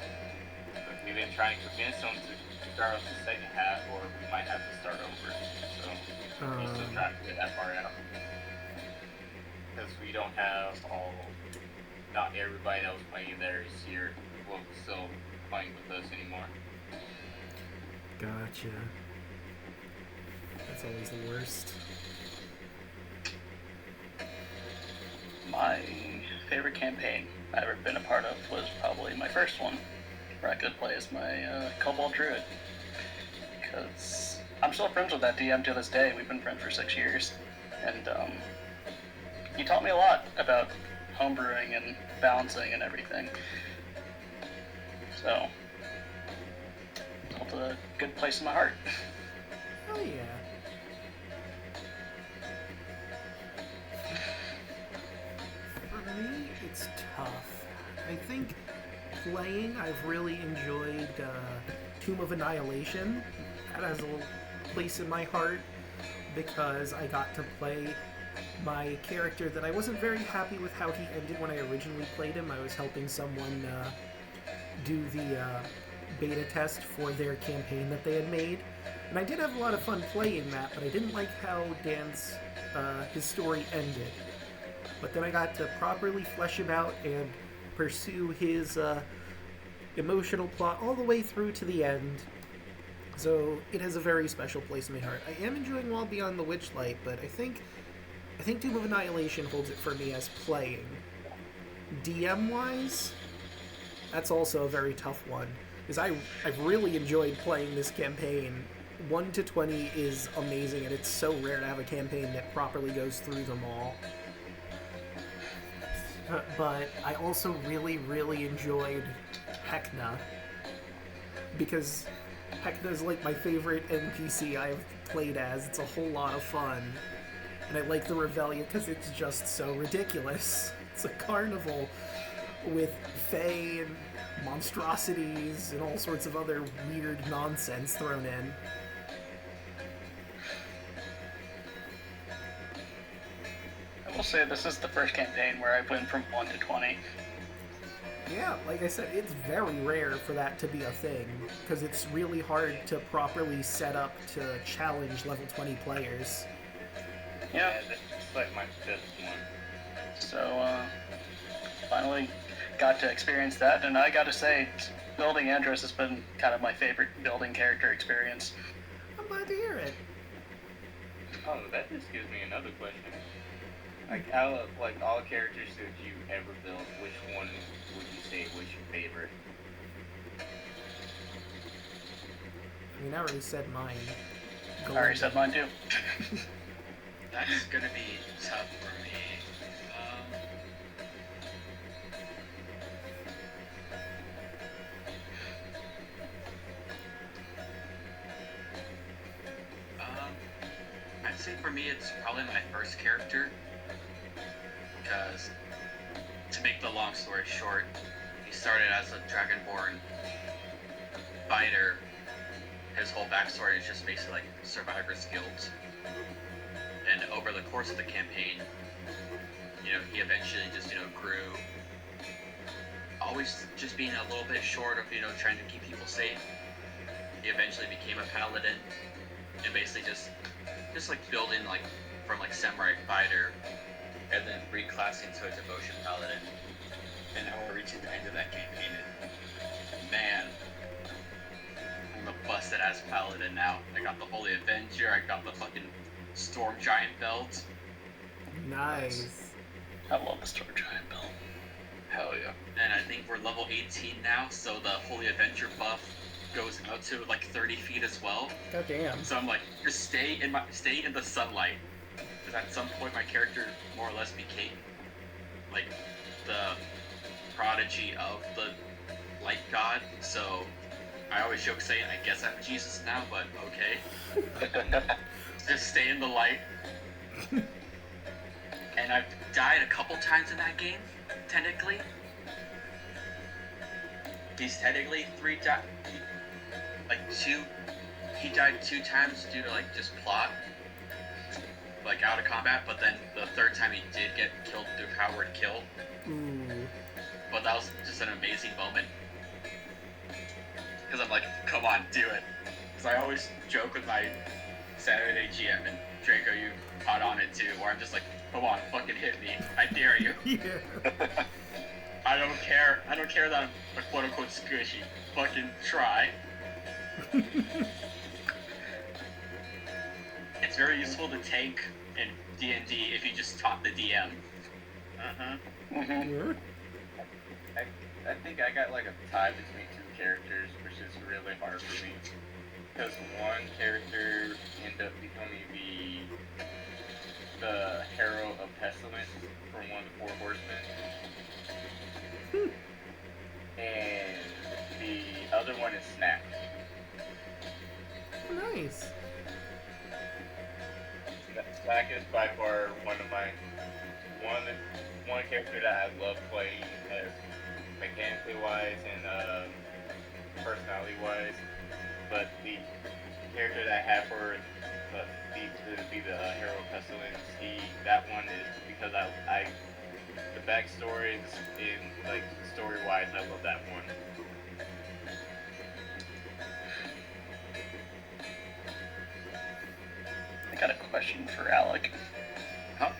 But we've been trying to convince them to start off the second half, or we might have to start over. So we're still trying to get that part out. Because we don't have not everybody that was playing there is here, well, still playing with us anymore. Gotcha. That's always the worst. My favorite campaign I've ever been a part of was probably my first one, where I could play as my Kobold Druid. Because I'm still friends with that DM to this day. We've been friends for 6 years. And he taught me a lot about homebrewing and balancing and everything. So, it's a good place in my heart. Oh yeah. For me, it's tough. I think playing, I've really enjoyed Tomb of Annihilation. That has a place in my heart because I got to play my character that I wasn't very happy with how he ended when I originally played him. I was helping someone do the beta test for their campaign that they had made. And I did have a lot of fun playing that, but I didn't like how Dan's his story ended. But then I got to properly flesh him out and pursue his emotional plot all the way through to the end. So it has a very special place in my heart. I am enjoying Wild Beyond the Witchlight, but I think Tomb of Annihilation holds it for me as playing. DM wise, that's also a very tough one, because I've really enjoyed playing this campaign. 1 to 20 is amazing, and it's so rare to have a campaign that properly goes through them all. But I also really, really enjoyed Hecna, because Hecna is like my favorite NPC I've played as. It's a whole lot of fun. And I like the Revelia because it's just so ridiculous. It's a carnival with fae and monstrosities and all sorts of other weird nonsense thrown in. I will say this is the first campaign where I've went from 1 to 20. Yeah, like I said, it's very rare for that to be a thing, because it's really hard to properly set up to challenge level 20 players. Yeah. That's like my 5th one. So, finally got to experience that, and I gotta say, building Andros has been kind of my favorite building character experience. I'm glad to hear it. Oh, that just gives me another question. Like, out of like all characters that you ever built, which one would you say was your favorite? I mean, I already said mine. I already said mine too. That's gonna be tough for me. I'd say for me it's probably my first character, because to make the long story short, he started as a Dragonborn fighter. His whole backstory is just basically like survivor's guilt. And over the course of the campaign, he eventually just, grew. Always just being a little bit short of, trying to keep people safe. He eventually became a paladin, and basically just like building from samurai fighter, and then reclassing to a devotion paladin. And now we're reaching the end of that campaign, and man, I'm a busted ass paladin now. I got the Holy Avenger, I got the fucking Storm Giant belt. Nice. I love the Storm Giant belt. Hell yeah. And I think we're level 18 now, so the Holy Avenger buff goes out to 30 feet as well. God damn. So I'm like, just stay in the sunlight. Because at some point my character more or less became the prodigy of the light god. So I always joke saying, I guess I'm Jesus now, but okay. Just stay in the light. And I've died a couple times in that game, technically. He's technically he died 2 times due to just plot, out of combat, but then the 3rd time he did get killed through powered kill. Ooh. But that was just an amazing moment. Because I'm like, come on, do it. Because I always joke with my Saturday GM, and Draco, you caught on it too, where I'm just like, come on, fucking hit me. I dare you. Yeah. I don't care that I'm a quote-unquote squishy. Fucking try. It's very useful to tank in D&D if you just taunt the DM. Yeah. I think I got a tie between 2 characters, which is really hard for me. Because one character ended up becoming the hero of Pestilence from one of the 4 Horsemen. And the other one is Snap. Nice. Snack is by far one of my one character that I love playing, mechanically wise and personality wise. But the character that I have for to be the hero of Pestilence, that one is because I the backstory in story wise, I love that one. I got a question for Alek. Huh?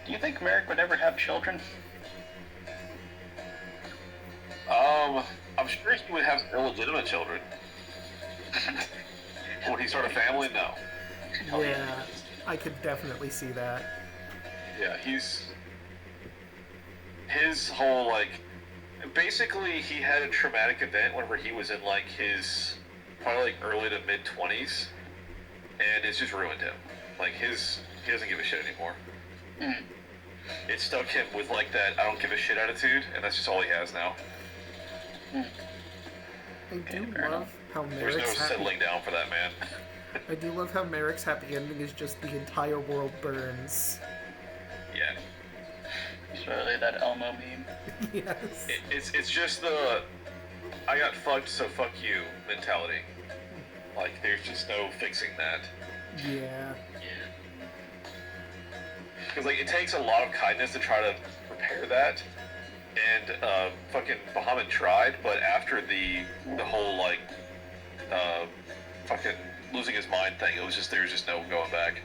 Do you think Merrick would ever have children? I'm sure he would have illegitimate children. Would he start a family? No. Yeah, I could definitely see that. Yeah, his whole, like, basically he had a traumatic event whenever he was in, like, his probably, like, early to mid-20s, and it's just ruined him. Like, he doesn't give a shit anymore. It stuck him with, like, that I don't give a shit attitude, and that's just all he has now. I do love how There's no Merrick's settling down for that man. I do love how Merrick's happy ending is just the entire world burns. Yeah. It's really that Elmo meme. Yes. It's just the I got fucked, so fuck you mentality. Like, there's just no fixing that. Yeah. Because, like, it takes a lot of kindness to try to repair that. And, fucking Bahamut tried, but after the whole, like, fucking losing his mind thing, there's just no going back.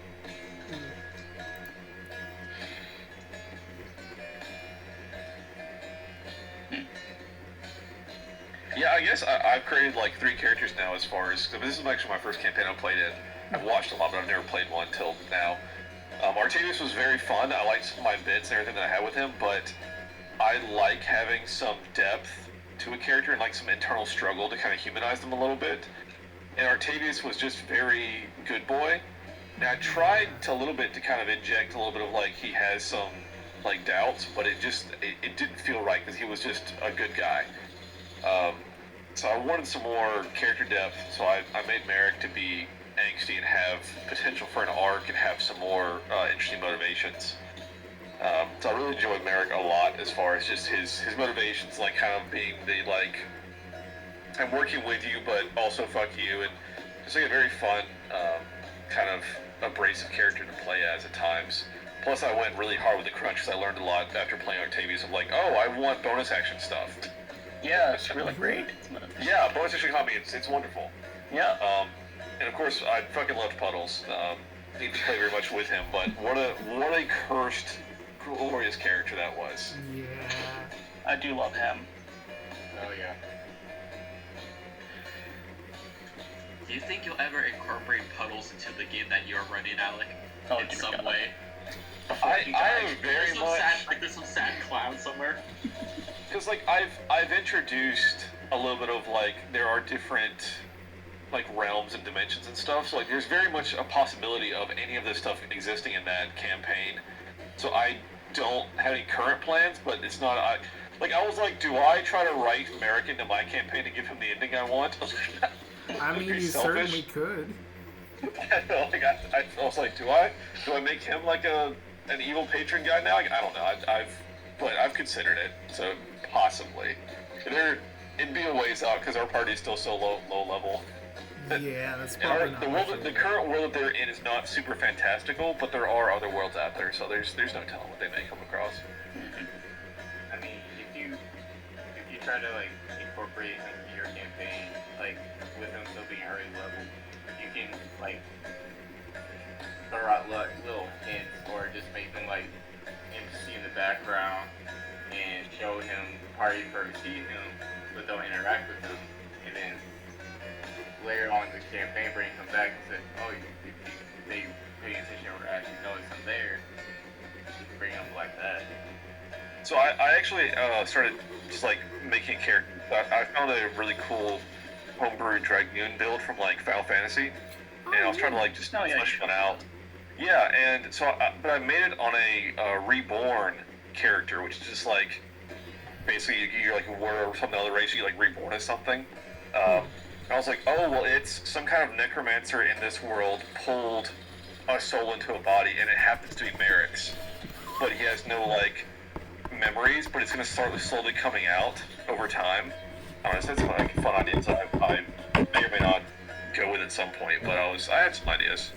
Yeah, I guess I've created like 3 characters now as far as... This is actually my first campaign I've played in. I've watched a lot, but I've never played one till now. Artemius was very fun. I liked my bits and everything that I had with him, but I like having some depth to a character and like some internal struggle to kind of humanize them a little bit. And Artemius was just very good boy. And I tried to a little bit to kind of inject a little bit of like he has some like doubts, but it didn't feel right because he was just a good guy. So I wanted some more character depth, so I made Merrick to be angsty and have potential for an arc and have some more interesting motivations. So I really enjoyed Merrick a lot as far as just his motivations, like kind of being the like, I'm working with you, but also fuck you, and just like a very fun, kind of abrasive character to play as at times. Plus I went really hard with the crunch because I learned a lot after playing Octavius of like, oh, I want bonus action stuff. Yeah, it's really great. Yeah, bonus action comedy, it's wonderful. Yeah. And of course, I fucking loved Puddles. Didn't play very much with him, but what a cursed, glorious character that was. Yeah. I do love him. Oh yeah. Do you think you'll ever incorporate Puddles into the game that you're running, Alek? Oh, in dear some God. way? I am very much... There's some sad clown somewhere. Because, like, I've introduced a little bit of, like, there are different, like, realms and dimensions and stuff, so, like, there's very much a possibility of any of this stuff existing in that campaign. So I don't have any current plans, but it's not... I was like, do I try to write Merrick into my campaign to give him the ending I want? I mean, you certainly could. I was like, do I make him, like, an evil patron guy now? Like, I don't know. I've considered it, so possibly. It'd be a ways out because our party's still so low level. Yeah, that's probably not. The current world that they're in is not super fantastical, but there are other worlds out there, so there's no telling what they may come across. I mean, if you try to like incorporate him into your campaign, like with him still being early level, you can like throw out little hints or just make them like NPC in the background and show him party first see him, but don't interact with him, and then later on in the campaign bring him back and say, oh, if they pay attention or actually notice him there, you can bring him like that. So I actually started just like making a character. I found a really cool homebrew Dragoon build from like Final Fantasy, and I was trying to like just flesh one out. Yeah, and so but I made it on a reborn character, which is just like basically you're like a warrior or some other race, you like reborn as something. I was like, oh well, it's some kind of necromancer in this world pulled a soul into a body, and it happens to be Merrick's, but he has no like memories, but it's going to start slowly coming out over time. I don't know, it's like fun ideas. I may or may not go with at some point, but I had some ideas.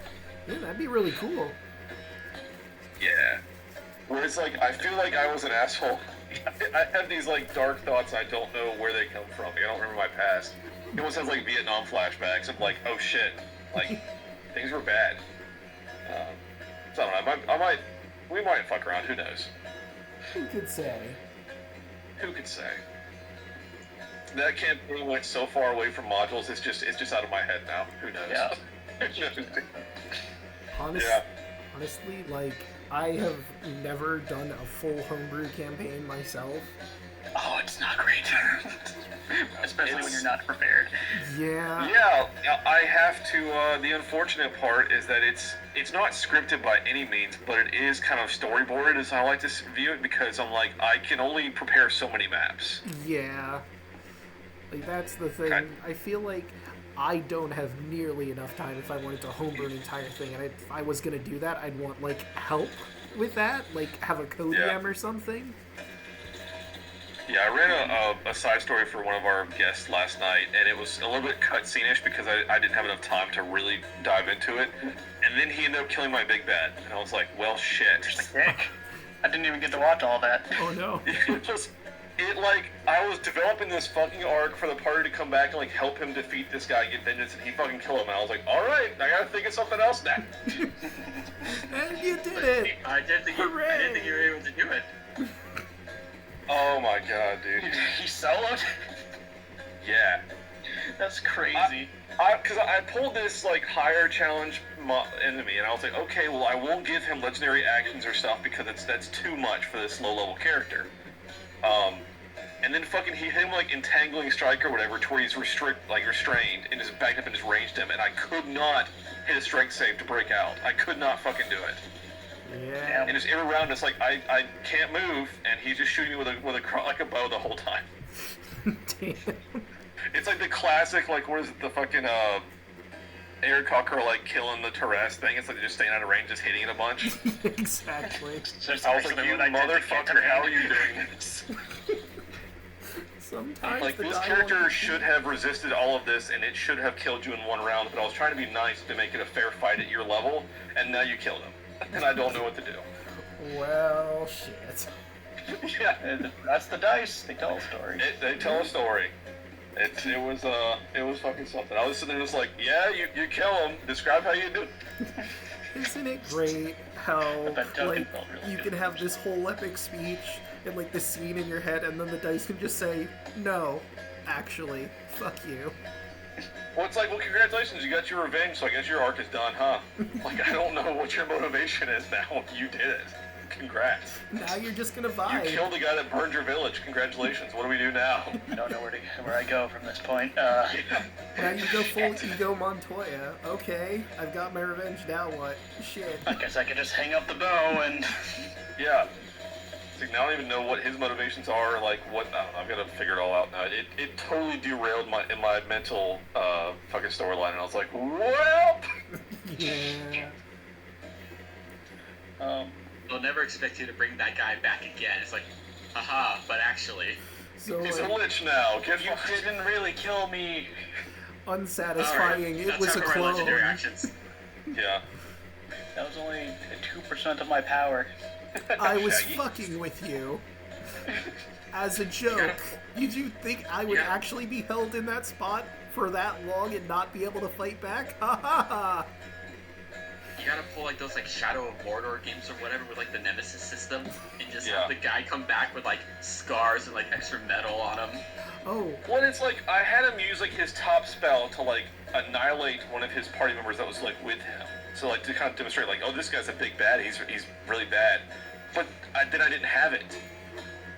Yeah, that'd be really cool. Yeah. Where it's like, I feel like I was an asshole. I have these like dark thoughts, I don't know where they come from. I don't remember my past. It almost has like Vietnam flashbacks of like, oh shit, like things were bad. So I don't know, we might fuck around, who knows? Who could say? Who could say? that campaign went so far away from modules. It's just out of my head now. Who knows? Yeah. Honestly, like, I have never done a full homebrew campaign myself. Oh, it's not great. Especially when you're not prepared. Yeah. Yeah, I have to. The unfortunate part is that it's not scripted by any means, but it is kind of storyboarded, as I like to view it, because I'm like, I can only prepare so many maps. Yeah. Like, that's the thing. Okay. I feel like I don't have nearly enough time if I wanted to homebrew an entire thing, and if I was gonna do that, I'd want, like, help with that, like, have a co-DM or something. Yeah, I ran a side story for one of our guests last night, and it was a little bit cutscene-ish because I didn't have enough time to really dive into it. And then he ended up killing my big bad, and I was like, well, shit. Heck, I didn't even get to watch all that. Oh no. I was developing this fucking arc for the party to come back and, like, help him defeat this guy, get vengeance, and he fucking killed him. And I was like, alright, I gotta think of something else now. And you did it! I didn't think you were able to do it. Oh my god, dude. He soloed? Yeah. That's crazy. Because I pulled this, like, higher challenge enemy, and I was like, okay, well, I won't give him legendary actions or stuff because that's too much for this low-level character. And then fucking he hit him, like, entangling strike or whatever, to where he's restrained, and just backed up and just ranged him, and I could not hit a strength save to break out. I could not fucking do it. Yeah. And just every round, it's like, I can't move, and he's just shooting me with a bow the whole time. Damn. It's like the classic, like, what is it, the fucking, air cocker, like, killing the Torres thing. It's like they're just staying out of range, just hitting it a bunch. Exactly. I was like, you motherfucker, how are you doing this? Sometimes Like, the this dialogue- character should have resisted all of this, and it should have killed you in one round, but I was trying to be nice to make it a fair fight at your level, and now you killed him. And I don't know what to do. Well, shit. Yeah. And that's the dice. They tell a story. They tell a story. It was fucking something. I was sitting there just like, yeah, you kill him. Describe how you do it. Isn't it great how, that token like, felt really you good. can have this whole epic speech and, like, the scene in your head, and then the dice can just say, no, actually, fuck you. Well, it's like, well, congratulations, you got your revenge, so I guess your arc is done, huh? Like, I don't know what your motivation is now. You did it. Congrats. Now you're just gonna You vibe. killed the guy that burned your village. Congratulations. What do we do now? I don't know where I go from this point. Now you go full ego Montoya. Okay, I've got my revenge, now what? Shit. I guess I could just hang up the bow and... Yeah. It's like, now I don't even know what his motivations are, like, what, I don't know, I've got to figure it all out now. It totally derailed my mental, fucking storyline, and I was like, well! Yeah. They'll never expect you to bring that guy back again. It's like, haha, but actually. So, He's a like, lich now. Get You didn't really kill me. unsatisfying. Alright, It that's was a not for my legendary clone. actions. Yeah. That was only 2% of my power. I was Yeah, fucking with you. As a joke. Did you think I would actually be held in that spot for that long and not be able to fight back? Ha ha ha! You gotta pull like those like Shadow of Mordor games or whatever with like the Nemesis system, and just Yeah. have the guy come back with like scars and like extra metal on him. Oh, Well, it's like, I had him use, like, his top spell to, like, annihilate one of his party members that was, like, with him. So, like, to kind of demonstrate, like, oh, this guy's a big bad, he's really bad. But then I didn't have it.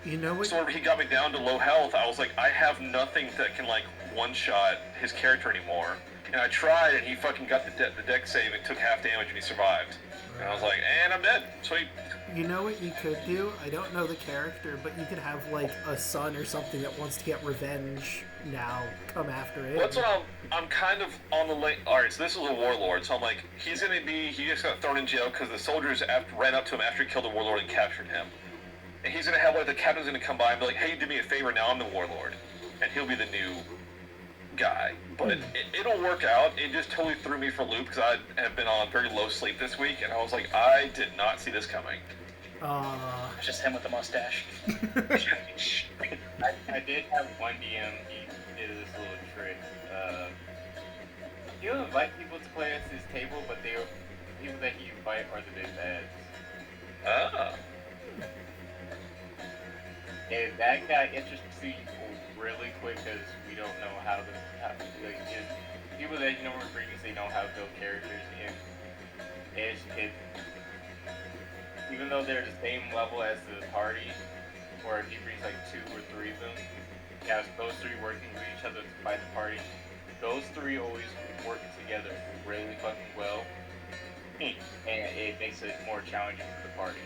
you know what? So whenever he got me down to low health, I was like, I have nothing that can, like, one-shot his character anymore. And I tried, and he fucking got the deck save and took half damage, and he survived. And I was like, and I'm dead. Sweet. You know what you could do? I don't know the character, but you could have, like, a son or something that wants to get revenge now come after it. That's what I'm kind of on the late. Alright, so this is a warlord, so I'm like, he just got thrown in jail because the soldiers ran up to him after he killed the warlord and captured him. And he's gonna have, like, the captain's gonna come by and be like, hey, do me a favor, now I'm the warlord. And he'll be the new guy. But it'll work out. It just totally threw me for a loop because I have been on very low sleep this week, and I was like, I did not see this coming. It's just him with the mustache. I did have one DM, he did this little trick. He'll invite people to play at his table, but the people that he invite are the big bads. Ah. And that got interesting really quick because we don't know how to like people that you know were previously know how to build characters and it even though they're the same level as the party, or if he brings like 2 or 3 of them, yeah, those 3 working with each other to fight the party, those 3 always work together really fucking well, and it makes it more challenging for the party.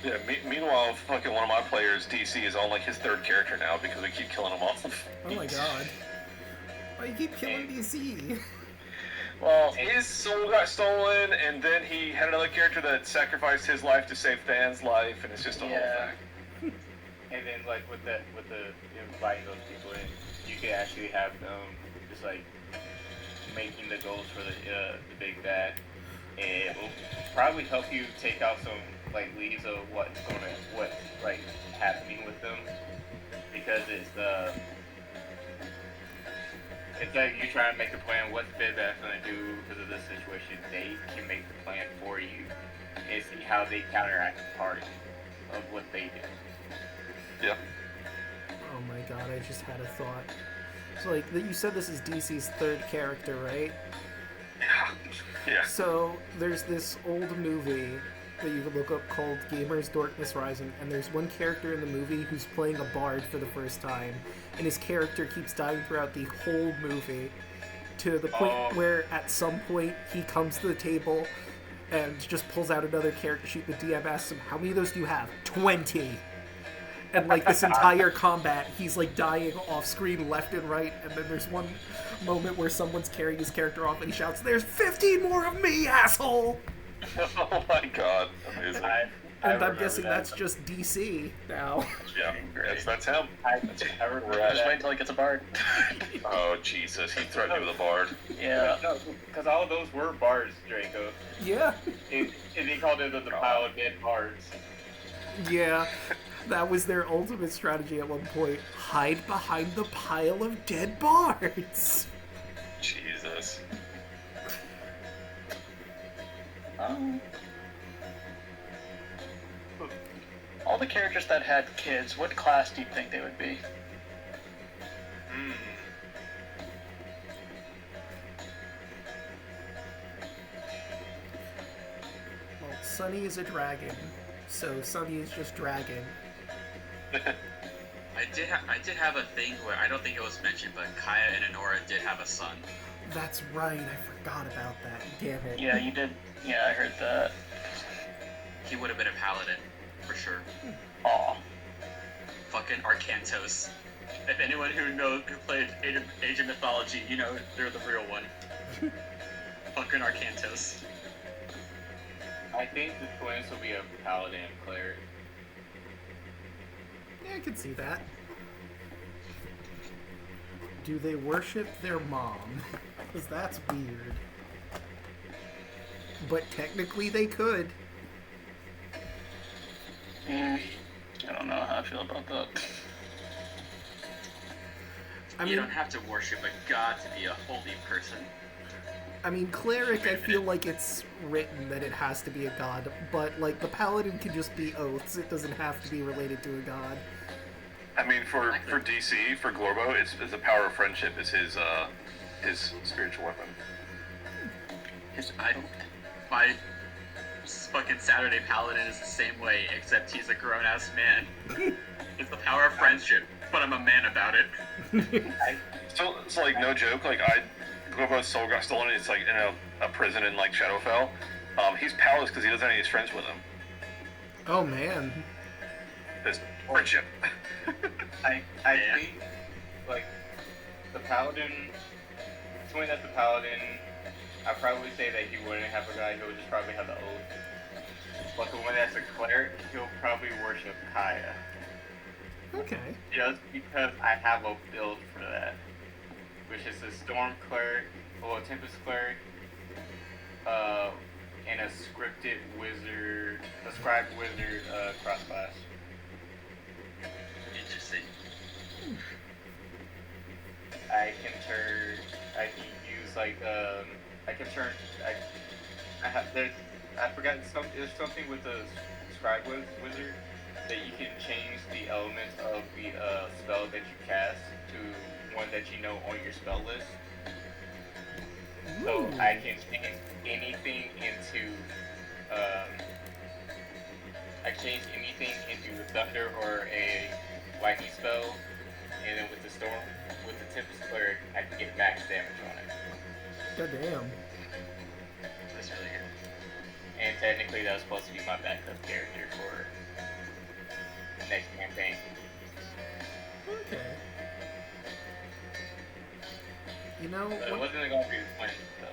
Yeah, meanwhile, fucking one of my players, DC, is on like his 3rd character now because we keep killing him off. Oh my god. Why you keep killing DC? Well, his soul got stolen, and then he had another character that sacrificed his life to save Than's life, and it's just a whole thing. And then like with the inviting those people in, you can actually have them just like making the goals for the big bad, and it will probably help you take out some like leads of what's like happening with them, because it's like you try to make a plan. What's Big Bad's gonna do because of this situation? They can make the plan for you and see how they counteract the party of what they do. Yeah. Oh my god, I just had a thought. So, like, you said this is DC's 3rd character, right? Yeah. So, there's this old movie that you can look up called Gamers Darkness Rising, and there's one character in the movie who's playing a bard for the first time, and his character keeps dying throughout the whole movie, to the point where at some point he comes to the table and just pulls out another character sheet. The DM asks him, how many of those do you have? 20! And like this entire combat, he's like dying off screen left and right, and then there's one moment where someone's carrying his character off and he shouts, "There's 15 more of me, asshole!" Oh my god, amazing. And I'm guessing that's just DC now. Yeah, that's him. I remember that. Just wait until he gets a bard. Oh Jesus, he threatened me with a bard. Yeah. No, because all of those were bards, Draco. Yeah. And he called it the pile of dead bards. Yeah. That was their ultimate strategy at one point. Hide behind the pile of dead bards. Jesus. All the characters that had kids, what class do you think they would be? Well, Sunny is a dragon, so Sunny is just dragon. I did have a thing where I don't think it was mentioned, but Kaya and Honora did have a son. That's right, I forgot about that. Damn it. Yeah, you did. Yeah, I heard that. He would have been a paladin, for sure. Aw. Fucking Arcantos. If anyone who played Age of Mythology, you know they're the real one. Fucking Arcantos. I think the twins will be a paladin cleric. Yeah, I can see that. Do they worship their mom? Because that's weird. But technically they could. I don't know how I feel about that. You don't have to worship a god to be a holy person. I mean, cleric, I feel like it's written that it has to be a god, but, like, the paladin can just be oaths. It doesn't have to be related to a god. I mean, for DC, for Glorbo, it's the power of friendship is his spiritual weapon. My fucking Saturday Paladin is the same way, except he's a grown-ass man. It's the power of friendship, but I'm a man about it. So it's like, no joke, like, Glorbo's soul got stolen, it's like in a prison in like Shadowfell. He's powerless because he doesn't have any of his friends with him. Oh, man. His friendship. I think, like, the paladin, someone that's the paladin, I'd probably say that he wouldn't have a guy, he would just probably have the oath. But the one that's a cleric, he'll probably worship Kaya. Okay. Just because I have a build for that. Which is a Storm Cleric, a Tempest Cleric, and a Scripted Wizard, a Scribe Wizard cross class. Interesting. I can use like, there's something with the Scribe Wizard that you can change the elements of the spell that you cast to one that you know on your spell list. So I can change anything into a thunder or a lightning spell, and then with the storm, with the Tempest Cleric, I can get max damage on it. God damn. That's really good. And technically, that was supposed to be my backup character for next campaign. Okay. You know, But it wasn't going to be the plan, though.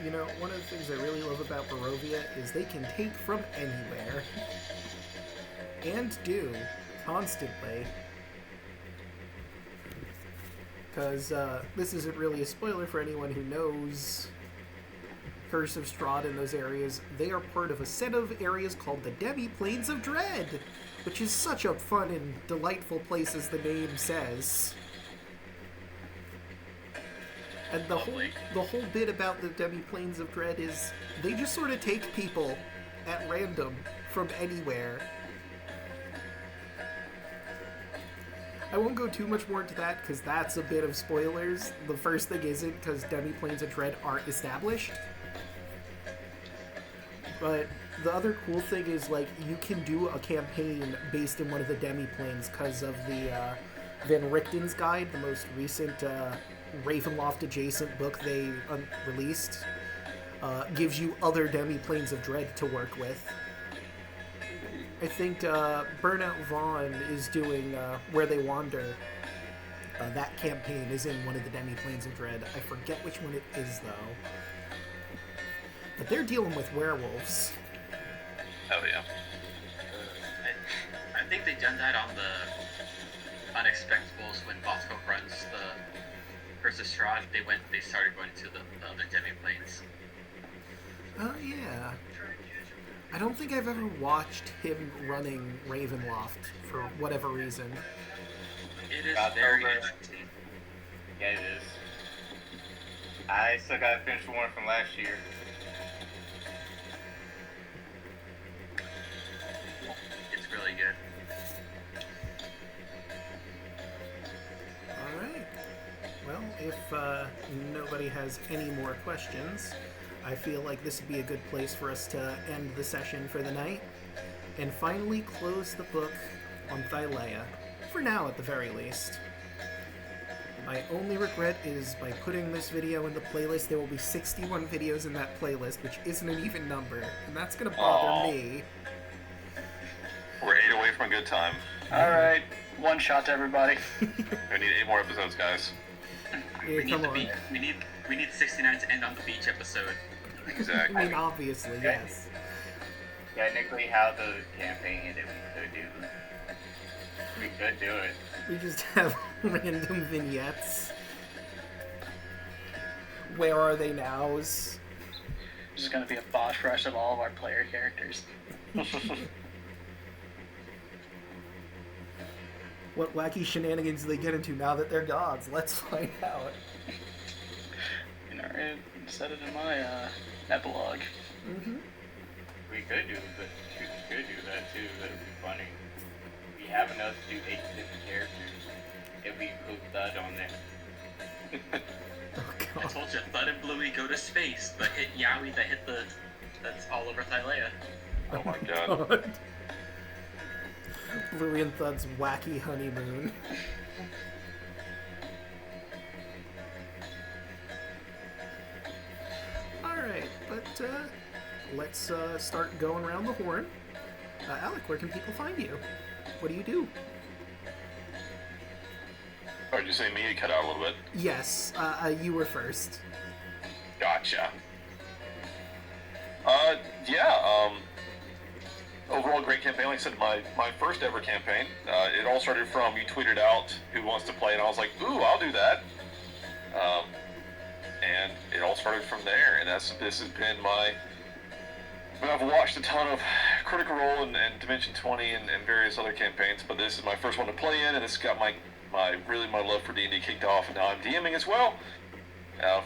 you know, one of the things I really love about Barovia is they can take from anywhere. And do, constantly. Because this isn't really a spoiler for anyone who knows Curse of Strahd in those areas. They are part of a set of areas called the Demi-Planes of Dread, which is such a fun and delightful place as the name says. And the whole bit about the Demi-Planes of Dread is they just sort of take people at random from anywhere. I won't go too much more into that because that's a bit of spoilers. The first thing isn't because Demi-Planes of Dread aren't established. But the other cool thing is, like, you can do a campaign based in one of the Demi-Planes because of the Van Richten's Guide, the most recent Ravenloft-adjacent book they released, gives you other Demi-Planes of Dread to work with. I think Burnout Vaughn is doing Where They Wander. That campaign is in one of the Demi-Planes of Dread. I forget which one it is, though. But they're dealing with werewolves. Hell yeah. I think they done that on the Unexpectables when Bosco runs the Curse of Strahd. They started going to the other Demi-Planes. Oh, yeah. I don't think I've ever watched him running Ravenloft for whatever reason. It is Got very over. interesting. Yeah, it is. I still got to finish the one from last year. It's really good. Alright. Well, if nobody has any more questions, I feel like this would be a good place for us to end the session for the night and finally close the book on Thylea, for now at the very least. My only regret is by putting this video in the playlist, there will be 61 videos in that playlist, which isn't an even number, and that's going to bother me. We're 8 away from a good time. Alright, one shot to everybody. We need 8 more episodes, guys. Yeah, come on. We need 69 to end on the beach episode. I Exactly. mean, obviously, yes. Technically, how the campaign ended, we could do it. We just have random vignettes. Where are they nows? Just gonna be a boss rush of all of our player characters. What wacky shenanigans do they get into now that they're gods? Let's find out. You know, I said it in my epilogue. Mm-hmm. We could do that too. That'd be funny. We have enough to do 8 different characters if we put Thud on there. Oh, I God. told you, Thud and Bluey go to space. The hit Yowie, that's all over Thylea. Oh my god. Bluey and Thud's wacky honeymoon. Alright, but let's start going around the horn. Alek, where can people find you? What do you do? Or did you say me? You cut out a little bit. Yes, you were first. Gotcha. Overall, great campaign. Like I said, my first ever campaign. It all started from you tweeted out who wants to play, and I was like, ooh, I'll do that. And it all started from there, and this has been my. I mean, I've watched a ton of Critical Role and Dimension 20 and various other campaigns, but this is my first one to play in, and this got my love for D&D kicked off, and now I'm DMing as well.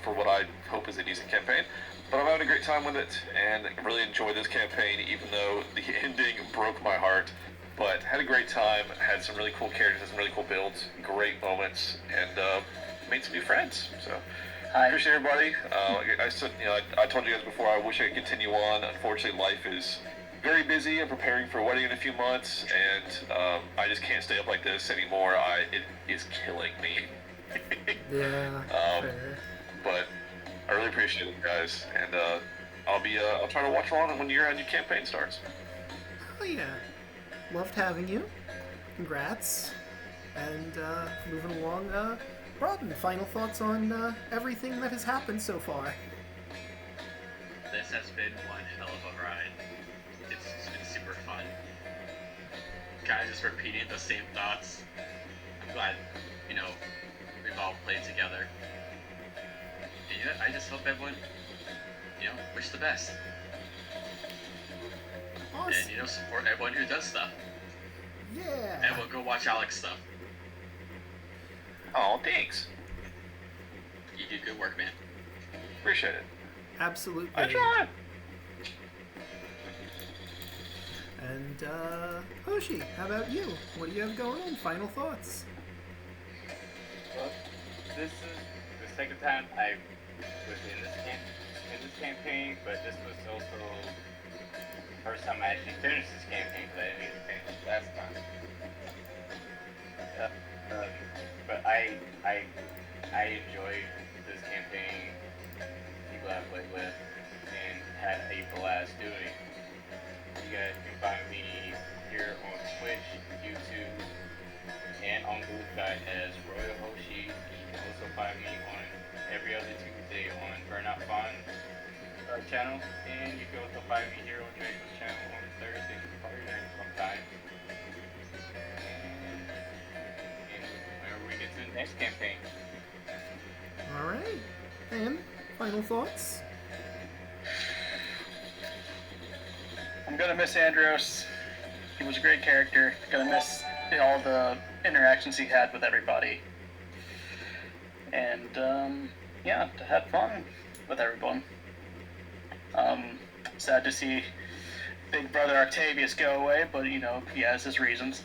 for what I hope is a decent campaign. But I'm having a great time with it, and really enjoyed this campaign, even though the ending broke my heart. But had a great time, had some really cool characters, some really cool builds, great moments, and made some new friends. So I appreciate everybody. I said, I told you guys before, I wish I could continue on. Unfortunately, life is very busy. I'm preparing for a wedding in a few months, and I just can't stay up like this anymore. It is killing me. Yeah. Fair. But I really appreciate it, guys, and I'll try to watch along when your new campaign starts. Oh yeah, loved having you. Congrats, and moving along. Broughton, final thoughts on everything that has happened so far. This has been one hell of a ride. It's been super fun. Kind of just repeating the same thoughts. I'm glad, we've all played together. And I just hope everyone, wish the best. Awesome. And, support everyone who does stuff. Yeah. And we'll go watch Alek's stuff. Oh, thanks. You do good work, man. Appreciate it. Absolutely. I try. And Hoshi, how about you? What do you have going on? Final thoughts? Well, this is the second time I was in this campaign, but this was also the first time I actually finished this campaign because I didn't get to finish it last time. But I enjoyed this campaign, people I played with, and had a blast doing. You guys can find me here on Twitch, YouTube, and on Blue Sky as Royal Hoshi. You can also find me on every other Tuesday on Burnout Fun channel, and you can also find me here on Draco's channel on Thursday and Friday sometime. And whenever we get to the next campaign. All right. And final thoughts? I'm gonna miss Andros. He was a great character. Gonna miss all the interactions he had with everybody. And to have fun with everyone. Sad to see Big Brother Octavius go away, but he has his reasons.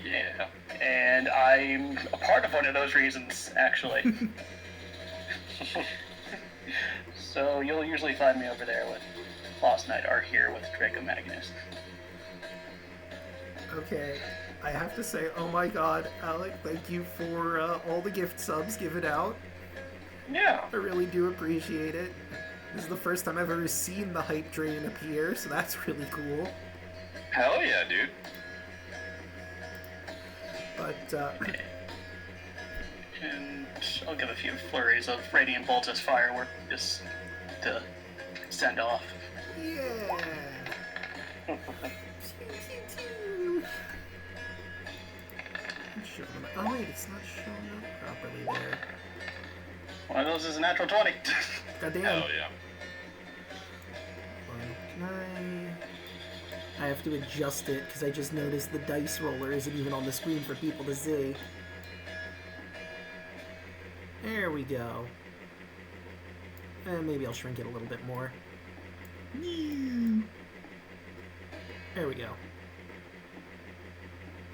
Yeah. And I'm a part of one of those reasons, actually. So you'll usually find me over there with Lost Night, or here with Draco Magnius. Okay, I have to say, oh my god, Alek, thank you for all the gift subs given out. Yeah. I really do appreciate it. This is the first time I've ever seen the hype train appear, so that's really cool. Hell yeah, dude. But, And I'll give a few flurries of Radiant Bolts as firework just to send off. yeah! Oh wait, it's not showing up properly there. One of those is a natural 20. Goddamn. Hell yeah. Can I have to adjust it because I just noticed the dice roller isn't even on the screen for people to see. There we go. And maybe I'll shrink it a little bit more. There we go.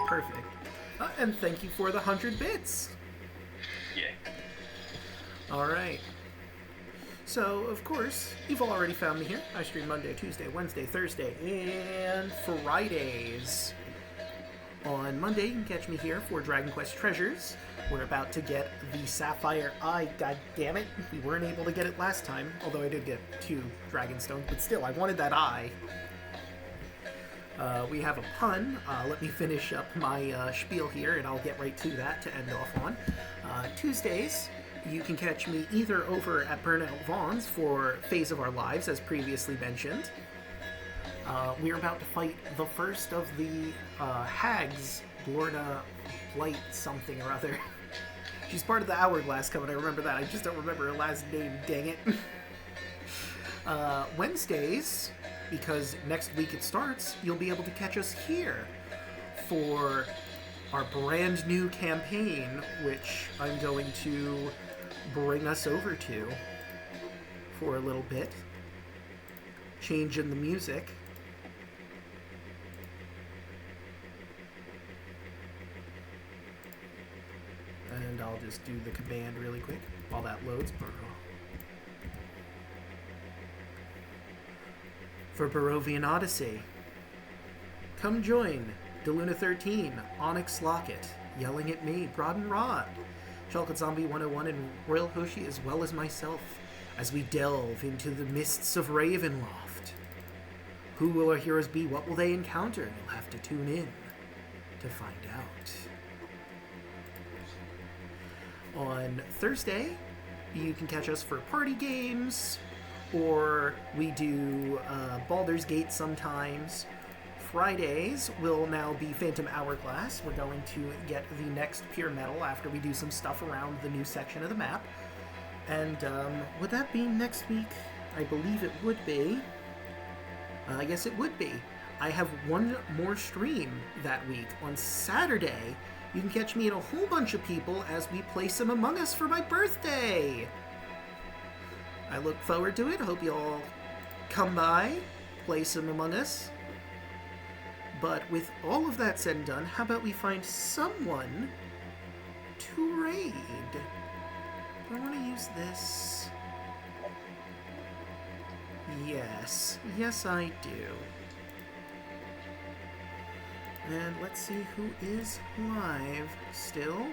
Perfect. And thank you for the 100 bits. Yeah. Alright. So, of course, you've already found me here. I stream Monday, Tuesday, Wednesday, Thursday, and Fridays. On Monday, you can catch me here for Dragon Quest Treasures. We're about to get the Sapphire Eye. God damn it. We weren't able to get it last time, although I did get 2 Dragonstones, but still, I wanted that eye. We have a pun. Let me finish up my spiel here, and I'll get right to that to end off on. Tuesdays, you can catch me either over at Burnout Vaughn's for Phase of Our Lives, as previously mentioned. We're about to fight the first of the hags, Lorna Blight something or other. She's part of the Hourglass Coven, I remember that. I just don't remember her last name, dang it. Wednesdays, because next week it starts, you'll be able to catch us here for our brand new campaign, which I'm going to bring us over to for a little bit. Changing the music. And I'll just do the command really quick while that loads. For Barovian Odyssey, come join Deluna 13, Onyx Locket, Yelling at Me, Broad and Rod, Chocolate Zombie 101, and Royal Hoshi, as well as myself, as we delve into the mists of Ravenloft. Who will our heroes be? What will they encounter? You'll have to tune in to find out. On Thursday, you can catch us for party games, or we do Baldur's Gate sometimes. Fridays will now be Phantom Hourglass. We're going to get the next Pure Metal after we do some stuff around the new section of the map. And would that be next week? I believe it would be. Yes, it would be. I have one more stream that week. On Saturday, you can catch me and a whole bunch of people as we play some Among Us for my birthday. I look forward to it. Hope you all come by, play some Among Us. But with all of that said and done, how about we find someone to raid? I want to use this. Yes. Yes, I do. And let's see who is live still.